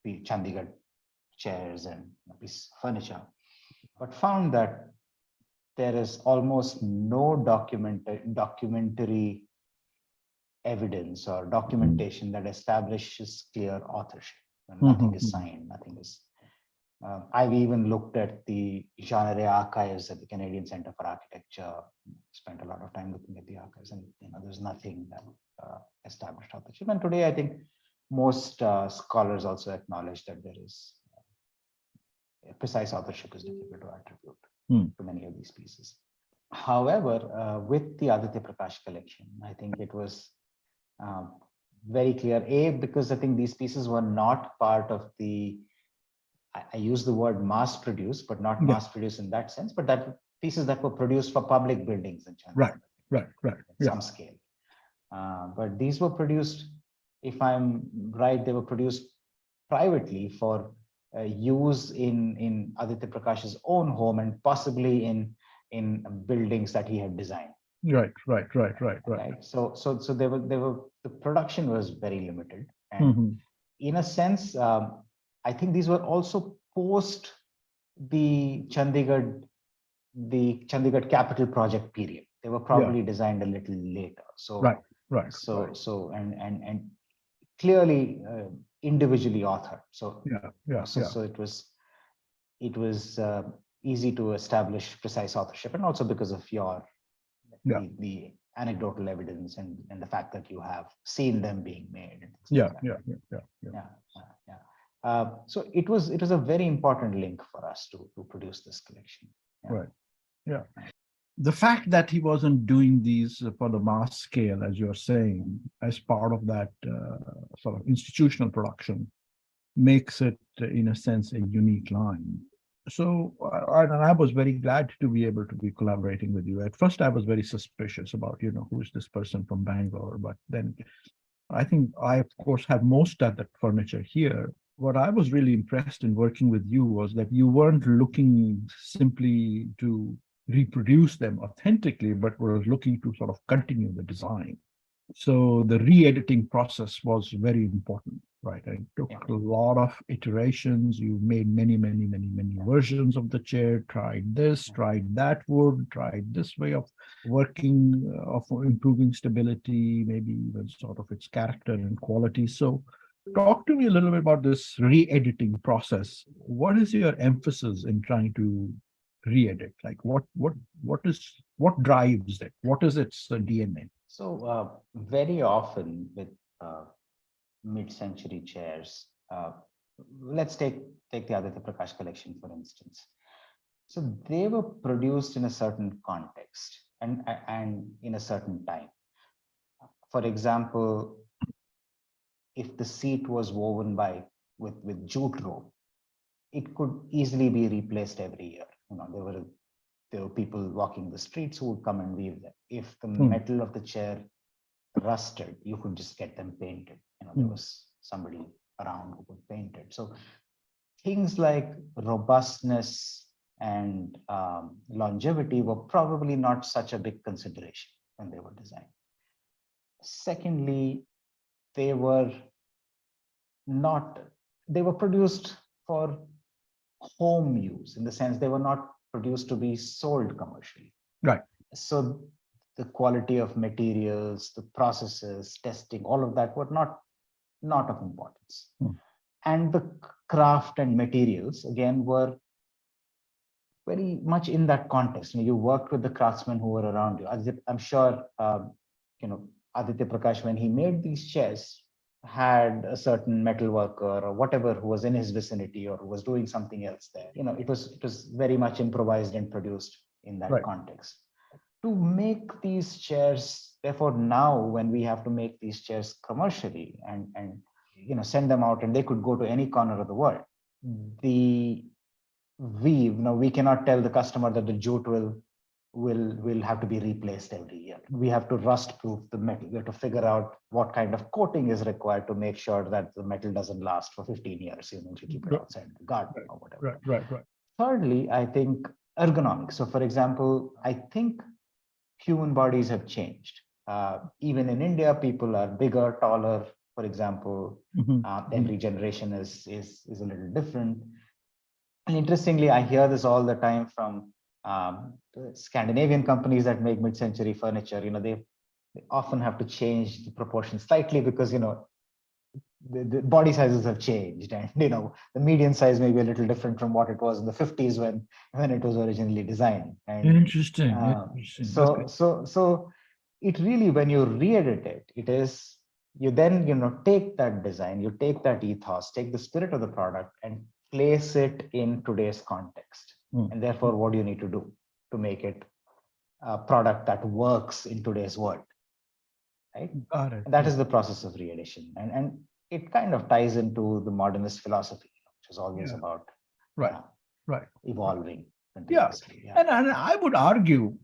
the Chandigarh chairs and furniture, but found that there is almost no documentary evidence or documentation that establishes clear authorship. Nothing is signed, nothing is. I've even looked at the genre archives at the Canadian Centre for Architecture, spent a lot of time looking at the archives, and there's nothing that established authorship. And today, I think most scholars also acknowledge that there is precise authorship is difficult to attribute to many of these pieces. However, with the Aditya Prakash collection, I think it was very clear, because I think these pieces were not part of the, I use the word mass produced, but not mass produced in that sense, but that pieces that were produced for public buildings in China. Right. Some scale. But these were produced, if I'm right, they were produced privately for use in Aditya Prakash's own home and possibly in buildings that he had designed. Right. So they were the production was very limited, and in a sense, I think these were also post the Chandigarh capital project period. They were probably designed a little later. So So and clearly individually authored. So it was easy to establish precise authorship, and also because of your the anecdotal evidence and the fact that you have seen them being made. So it was a very important link for us to produce this collection. The fact that he wasn't doing these for the mass scale, as you're saying, as part of that sort of institutional production, makes it, in a sense, a unique line. So I was very glad to be able to be collaborating with you. At first, I was very suspicious about, who's this person from Bangalore, but then I think I, of course, have most of that furniture here. What I was really impressed in working with you was that you weren't looking simply to reproduce them authentically, but were looking to sort of continue the design. So the re-editing process was very important, right? It took a lot of iterations. You made many versions of the chair, tried this, tried that wood, tried this way of working, of improving stability, maybe even sort of its character and quality. So talk to me a little bit about this re-editing process. What is your emphasis in trying to re-edit? Like what drives it? What is its DNA? So very often with mid-century chairs, let's take the Aditya Prakash collection, for instance. So they were produced in a certain context and in a certain time. For example, if the seat was woven with jute rope, it could easily be replaced every year. There were people walking the streets who would come and weave them. If the metal of the chair rusted, you could just get them painted. There was somebody around who could paint it. So things like robustness and longevity were probably not such a big consideration when they were designed. Secondly, they were produced for home use, in the sense they were not produced to be sold commercially. Right. So the quality of materials, the processes, testing, all of that were not of importance. And the craft and materials, again, were very much in that context. You worked with the craftsmen who were around you. I'm sure, Aditya Prakash, when he made these chairs, had a certain metal worker or whatever who was in his vicinity or who was doing something else there. It was very much improvised and produced in that context. To make these chairs, therefore, now when we have to make these chairs commercially and send them out, and they could go to any corner of the world, we cannot tell the customer that the jute will have to be replaced every year. We have to rust proof the metal. We have to figure out what kind of coating is required to make sure that the metal doesn't last for 15 years, if you keep it outside the garden or whatever. Right. Thirdly, I think ergonomics. So for example, I think human bodies have changed. Even in India, people are bigger, taller, for example. Every generation is a little different. And interestingly, I hear this all the time from the Scandinavian companies that make mid-century furniture. They often have to change the proportions slightly because the body sizes have changed, and the median size may be a little different from what it was in the 50s when it was originally designed. And Interesting. So it really, when you re-edit it, it is, you then take that design, you take that ethos, take the spirit of the product and place it in today's context. And therefore, what do you need to do to make it a product that works in today's world? Right? Got it. And that is the process of re-edition. And it kind of ties into the modernist philosophy, which is always about evolving continuously. And I would argue,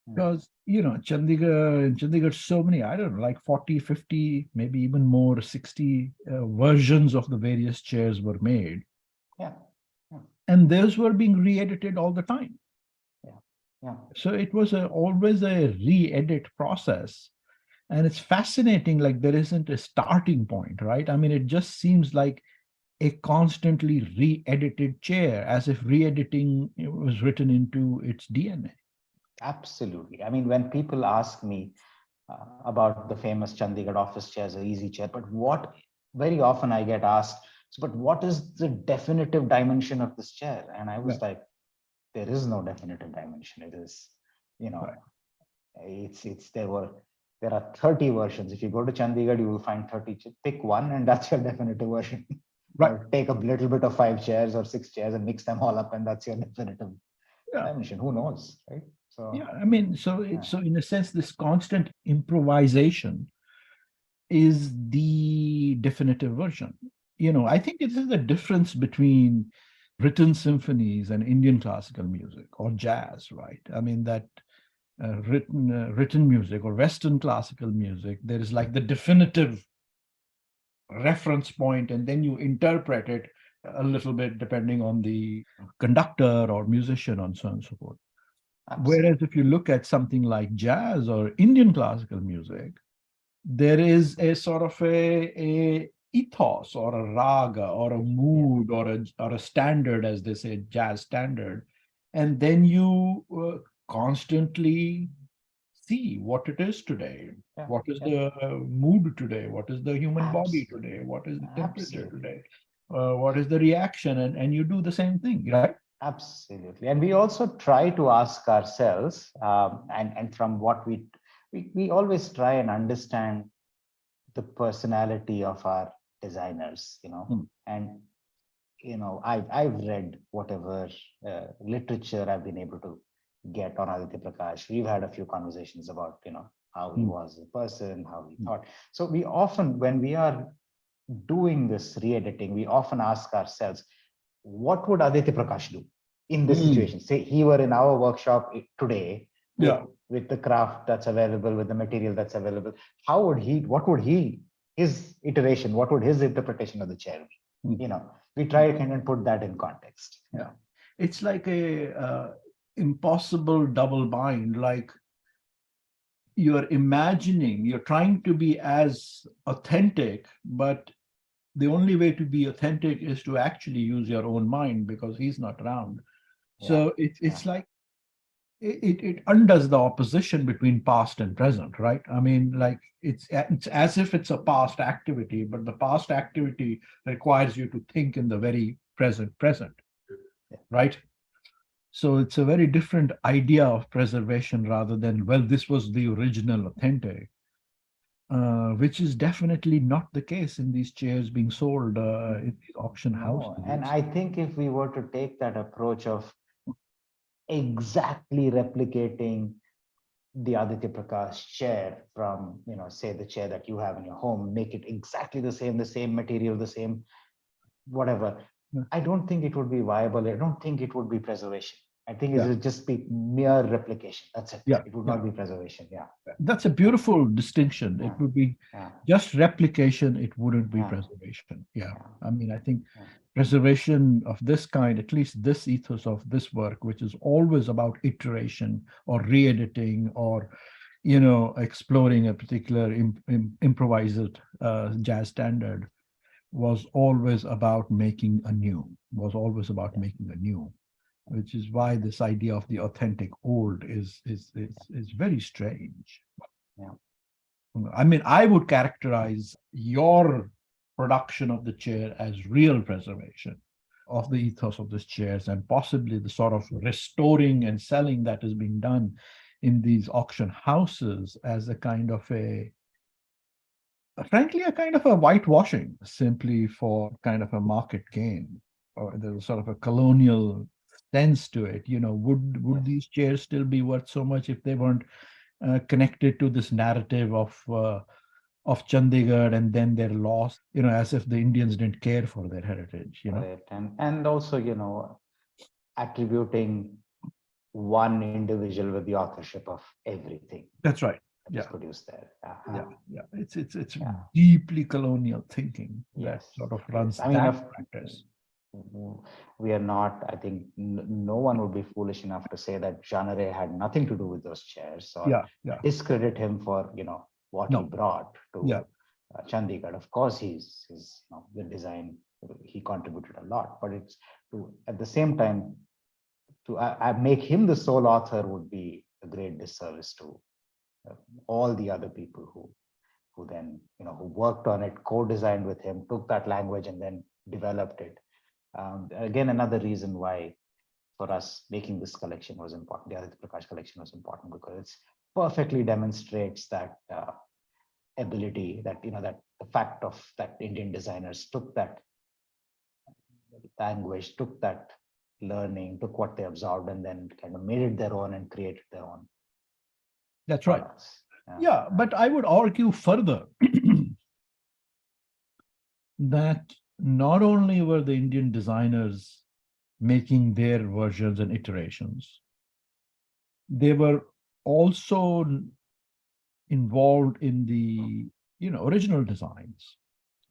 because Chandigarh, so many, I don't know, like 40, 50, maybe even more, 60 versions of the various chairs were made. And those were being re-edited all the time. So it was always a re-edit process. And it's fascinating, like there isn't a starting point, right? I mean, it just seems like a constantly re-edited chair, as if re-editing was written into its DNA. Absolutely. I mean, when people ask me about the famous Chandigarh office chairs or easy chair, but very often I get asked, but what is the definitive dimension of this chair? And I was like, there is no definitive dimension. It is, there are 30 versions. If you go to Chandigarh, you will find 30. Pick one, and that's your definitive version. Or take a little bit of 5 chairs or 6 chairs and mix them all up, and that's your definitive dimension. Who knows, right? So I mean, so in a sense, this constant improvisation is the definitive version. I think this is the difference between written symphonies and Indian classical music or jazz, right? I mean, that written music or Western classical music, there is like the definitive reference point, and then you interpret it a little bit depending on the conductor or musician and so on and so forth. Absolutely. Whereas if you look at something like jazz or Indian classical music, there is a sort of a ethos or a raga or a mood or a standard, as they say, jazz standard, and then you constantly see what it is today, what is the mood today, what is the human body today, what is the temperature today, what is the reaction, and you do the same thing, right? Absolutely. And we also try to ask ourselves, and from what we always try and understand the personality of our designers, and I've read whatever literature I've been able to get on Aditya Prakash. We've had a few conversations about how he was a person, how he thought. So we often, when we are doing this re-editing, we often ask ourselves, what would Aditya Prakash do in this situation? Say he were in our workshop today with the craft that's available, with the material that's available. How would he, what would he, his iteration, what would his interpretation of the chair be? You know, we try to kind of put that in context. Yeah. It's like a impossible double bind, like you're imagining, you're trying to be as authentic, but the only way to be authentic is to actually use your own mind because he's not around. So it's like it undoes the opposition between past and present, right? I mean, like it's as if it's a past activity, but the past activity requires you to think in the very present, right? So it's a very different idea of preservation rather than, well, this was the original authentic, which is definitely not the case in these chairs being sold in these auction houses. And I think if we were to take that approach of exactly replicating the Aditya Prakash chair from, you know, say the chair that you have in your home, make it exactly the same material, the same whatever. I don't think it would be viable. I don't think it would be preservation. I think it would just be mere replication. That's it. It would not be preservation. That's a beautiful distinction. It would be just replication. It wouldn't be preservation. I mean, I think preservation of this kind, at least this ethos of this work, which is always about iteration or re-editing or, you know, exploring a particular improvised jazz standard, was always about making anew, which is why this idea of the authentic old is very strange. I mean, I would characterize your production of the chair as real preservation of the ethos of these chairs, and possibly the sort of restoring and selling that is being done in these auction houses as a kind of frankly, a kind of a whitewashing simply for kind of a market gain, or there's sort of a colonial sense to it. You know, would these chairs still be worth so much if they weren't connected to this narrative of Chandigarh, and then they're lost, you know, as if the Indians didn't care for their heritage, you know. Right. And also, you know, attributing one individual with the authorship of everything. That's right. Produced there. It's deeply colonial thinking that sort of runs that practice. We are not, I think no one would be foolish enough to say that Jean Rey had nothing to do with those chairs, or discredit him for, you know, what he brought to Chandigarh. Of course, he's you know, the design, he contributed a lot, but it's to, at the same time, to make him the sole author would be a great disservice to all the other people who then, you know, who worked on it, co-designed with him, took that language and then developed it. Again, another reason why for us making this collection was important, the Aditya Prakash collection was important, because it perfectly demonstrates that ability, that, you know, that the fact of that Indian designers took that language, took that learning, took what they absorbed, and then kind of made it their own and created their own. That's right. But I would argue further that not only were the Indian designers making their versions and iterations, they were also involved in the, you know, original designs.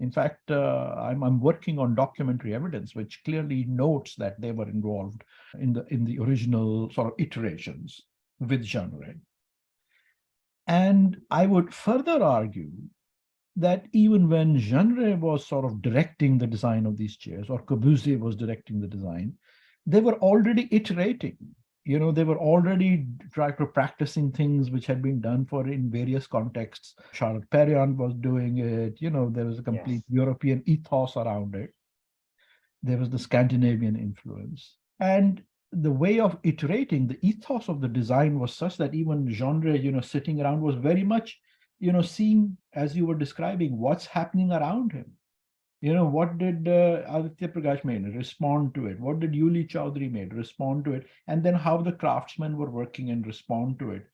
In fact, I'm working on documentary evidence which clearly notes that they were involved in the original sort of iterations with Jean Rey. And I would further argue that even when Jean Rey was sort of directing the design of these chairs, or Corbusier was directing the design, they were already iterating. You know, they were already practicing things which had been done for in various contexts. Charlotte Perriand was doing it. You know, there was a complete European ethos around it. There was the Scandinavian influence. And the way of iterating, the ethos of the design was such that even Jean Rey, you know, sitting around was very much, you know, seeing, as you were describing, what's happening around him. You know, what did Aditya Prakash made? Respond to it. What did Yuli Chaudhary made? Respond to it. And then how the craftsmen were working and respond to it.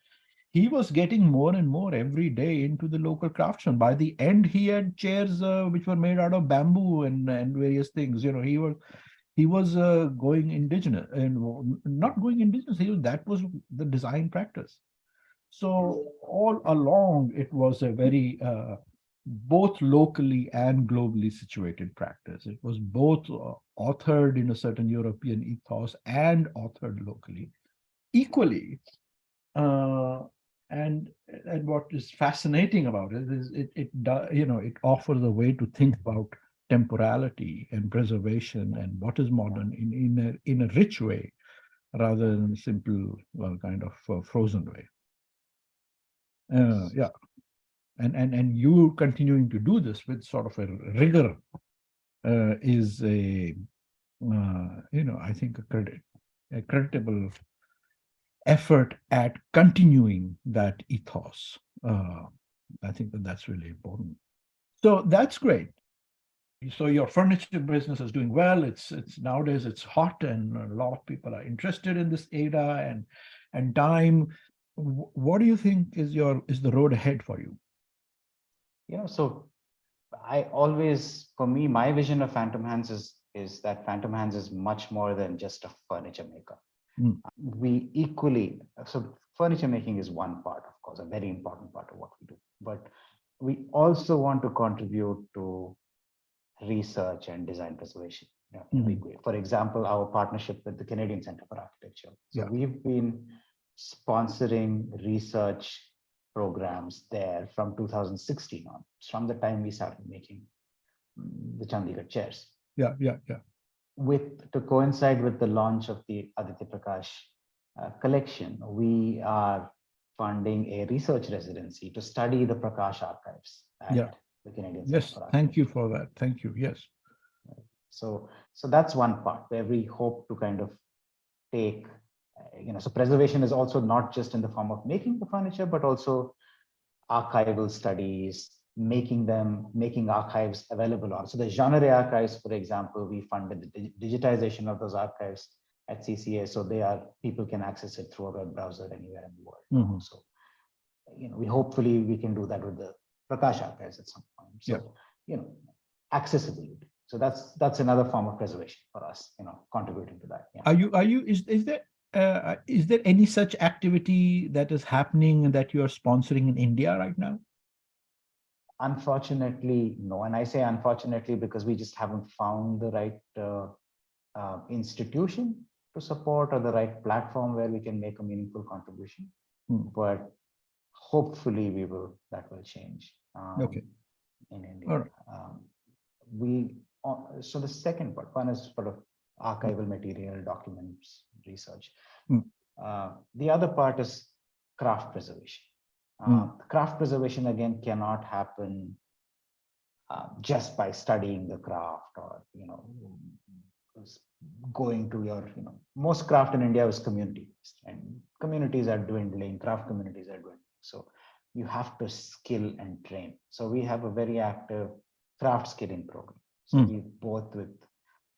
he was getting more and more every day into the local craftsman. By the end, he had chairs which were made out of bamboo and various things. He was going indigenous and not going indigenous. That was the design practice. So all along, it was a very both locally and globally situated practice. It was both authored in a certain European ethos and authored locally equally. Uh, and what is fascinating about it is it offers a way to think about temporality and preservation and what is modern in a rich way rather than a simple kind of frozen way. Yeah, and you continuing to do this with sort of a rigor is I think a creditable effort at continuing that ethos. I think that's really important. So that's great. So your furniture business is doing well. It's nowadays it's hot, and a lot of people are interested in this era and time. What do you think is the road ahead for you? So I always, for me, my vision of Phantom Hands is that Phantom Hands is much more than just a furniture maker. We equally, so furniture making is one part, of course, a very important part of what we do, but we also want to contribute to research and design preservation in a big way. For example, our partnership with the Canadian Centre for Architecture. So we've been sponsoring research programs there from 2016 on, from the time we started making the Chandigarh chairs. Yeah. To coincide with the launch of the Aditya Prakash collection, we are funding a research residency to study the Prakash archives at the Canadian Centre Yes, for Architecture. thank you for that. Thank you. Yes. So that's one part where we hope to kind of take, so preservation is also not just in the form of making the furniture, but also archival studies, making archives available on. So the genre archives, for example, we funded the digitization of those archives at CCA, so people can access it through a web browser anywhere in the world. So, we hopefully we can do that with the Prakash archives at some point. So, accessibility. So that's another form of preservation for us, contributing to that. Is there any such activity that is happening that you are sponsoring in India right now? Unfortunately, no. And I say unfortunately because we just haven't found the right institution to support or the right platform where we can make a meaningful contribution. But hopefully that will change in India. All right. So the second part, one is sort of archival material, documents, research. The other part is craft preservation. Craft preservation, again, cannot happen just by studying the craft or, going to your, most craft in India is community-based, and communities are dwindling, craft communities are dwindling. So you have to skill and train. So we have a very active craft skilling program. So we both with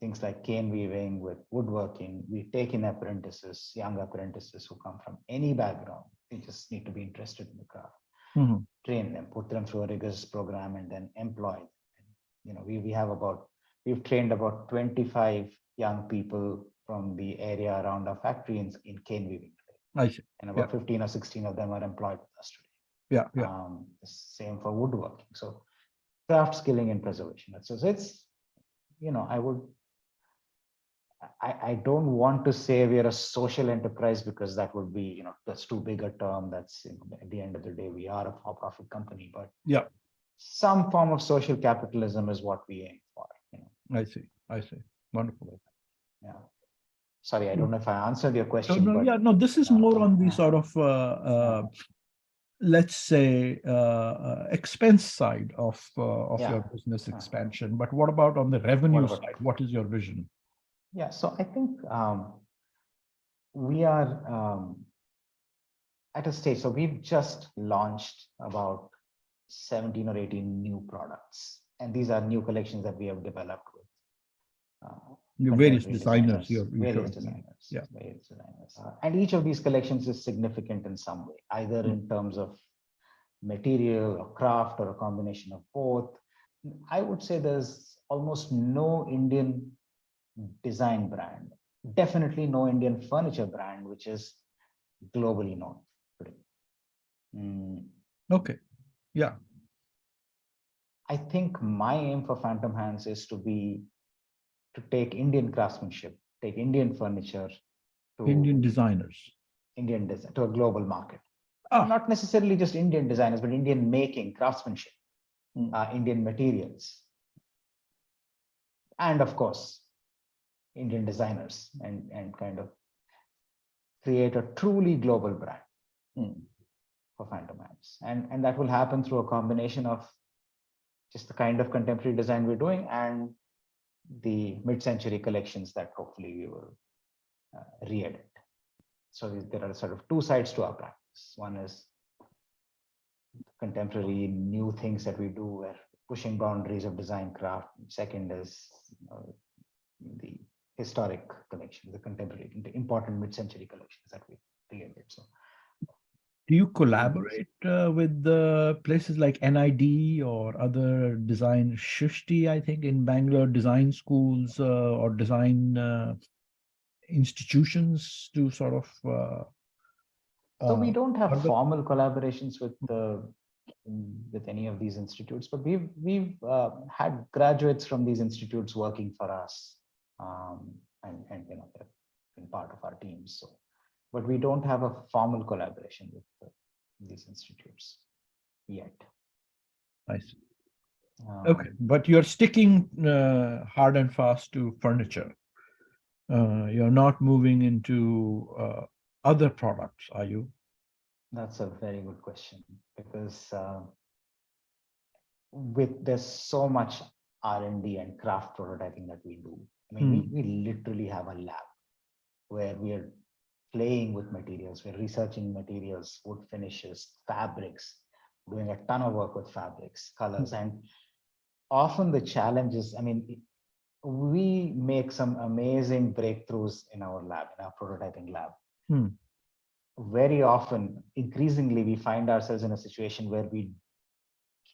things like cane weaving, with woodworking, we take in apprentices, young apprentices who come from any background. They just need to be interested in the craft. Train them, put them through a rigorous program, and then employ them. We've trained about 25 young people from the area around our factory in cane weaving today. I see. And about 15 or 16 of them are employed with us today. Same for woodworking. So craft skilling and preservation. So it's, I don't want to say we are a social enterprise because that would be, that's too big a term. That's at the end of the day, we are a for-profit company, but some form of social capitalism is what we aim for. I see. Wonderful. Yeah. Sorry, I don't know if I answered your question. This is more on the sort of let's say expense side of your business expansion. But what about on the revenue side? What is your vision? Yeah, so I think we are at a stage. So we've just launched about 17 or 18 new products, and these are new collections that we have developed with Various contemporary designers. various showed me. designers, Yeah. various designers. And each of these collections is significant in some way, either in terms of material or craft or a combination of both. I would say there's almost no Indian design brand, definitely no Indian furniture brand, which is globally known today. Okay. Yeah. I think my aim for Phantom Hands is to take Indian craftsmanship, take Indian furniture to Indian designers. To a global market. Ah. Not necessarily just Indian designers, but Indian making, craftsmanship, Indian materials, and of course, Indian designers, and kind of create a truly global brand for Phantom Hands. And that will happen through a combination of just the kind of contemporary design we're doing and the mid-century collections that hopefully we will re-edit. So there are sort of two sides to our practice. One is contemporary new things that we do, where pushing boundaries of design craft. Second is the historic collection, the contemporary, the important mid-century collections that we re-edit. So do you collaborate with the places like NID or other design Shrishti, I think, in Bangalore, design schools or design institutions to sort of so we don't have other- formal collaborations with any of these institutes, but we've had graduates from these institutes working for us, and you know, they've been part of our teams. So, but we don't have a formal collaboration with these institutes yet. I see. Okay, but you're sticking hard and fast to furniture. You're not moving into other products, are you? That's a very good question, because there's so much R&D and craft prototyping that we do. I mean, we literally have a lab where we are playing with materials, we're researching materials, wood finishes, fabrics, doing a ton of work with fabrics, colors, and often the challenge is, I mean, we make some amazing breakthroughs in our lab, in our prototyping lab. Very often, increasingly, we find ourselves in a situation where we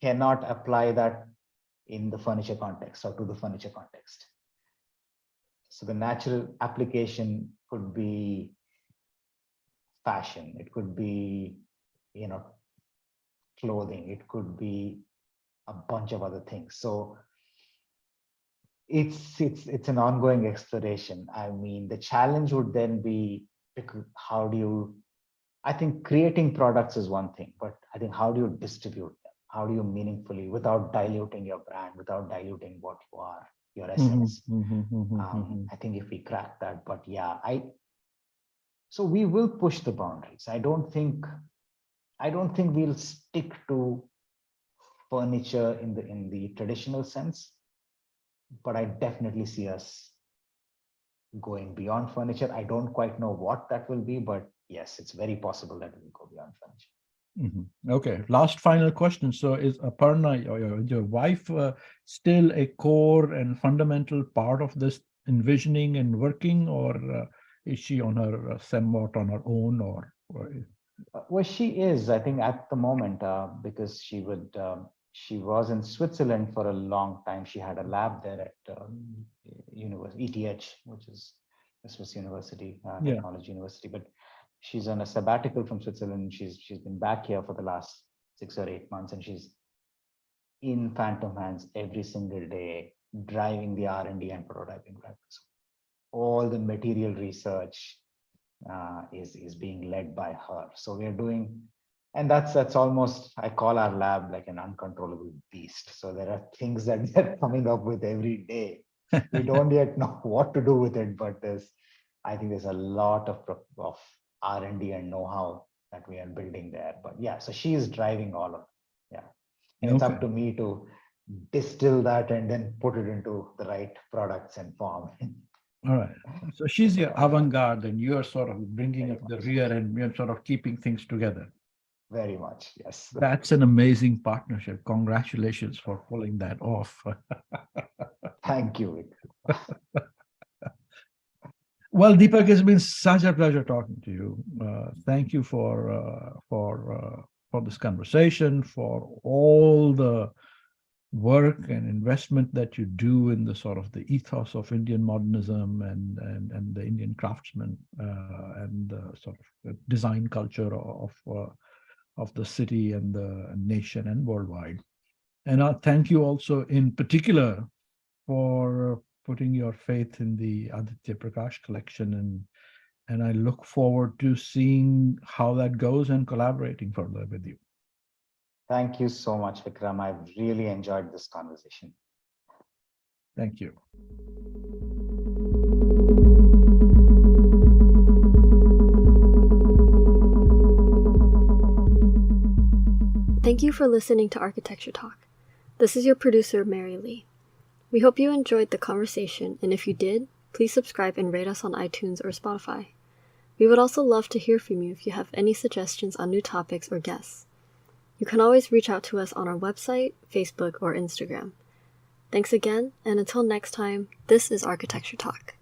cannot apply that in the furniture context or to the furniture context. So the natural application could be fashion, it could be, you know, clothing, it could be a bunch of other things. So it's an ongoing exploration. I mean, the challenge would then be, how do you, I think creating products is one thing, but I think how do you distribute them? How do you meaningfully, without diluting your brand, without diluting what you are, your essence? I think if we crack that, but yeah, so we will push the boundaries. I don't think we'll stick to furniture in the traditional sense, but I definitely see us going beyond furniture. I don't quite know what that will be, but yes, it's very possible that we'll go beyond furniture. Okay, last final question. So is Aparna, your wife, still a core and fundamental part of this envisioning and working, or is she on her somewhat on her own, or? Well, she is, I think, at the moment, because she was in Switzerland for a long time. She had a lab there at ETH, which is the Swiss University, Technology University. But she's on a sabbatical from Switzerland. She's been back here for the last 6 or 8 months, and she's in Phantom Hands every single day, driving the R&D and prototyping practice. All the material research is being led by her. So we're doing, and that's almost, I call our lab like an uncontrollable beast. So there are things that they're coming up with every day. We don't yet know what to do with it, but I think there's a lot of R&D and know-how that we are building there. But yeah, so she is driving all of it. Yeah. And it's up to me to distill that and then put it into the right products and form. All right. So she's your avant-garde and you're sort of bringing up the rear and you're sort of keeping things together. Very much, yes. That's an amazing partnership. Congratulations for pulling that off. Thank you. Well, Deepak, it's been such a pleasure talking to you. Thank you for this conversation, for all the work and investment that you do in the sort of the ethos of Indian modernism and the Indian craftsman and the sort of design culture of the city and the nation and worldwide. And I thank you also in particular for putting your faith in the Aditya Prakash collection, and I look forward to seeing how that goes and collaborating further with you. Thank you so much, Vikram. I've really enjoyed this conversation. Thank you. Thank you for listening to Architecture Talk. This is your producer, Mary Lee. We hope you enjoyed the conversation, and if you did, please subscribe and rate us on iTunes or Spotify. We would also love to hear from you if you have any suggestions on new topics or guests. You can always reach out to us on our website, Facebook, or Instagram. Thanks again, and until next time, this is Architecture Talk.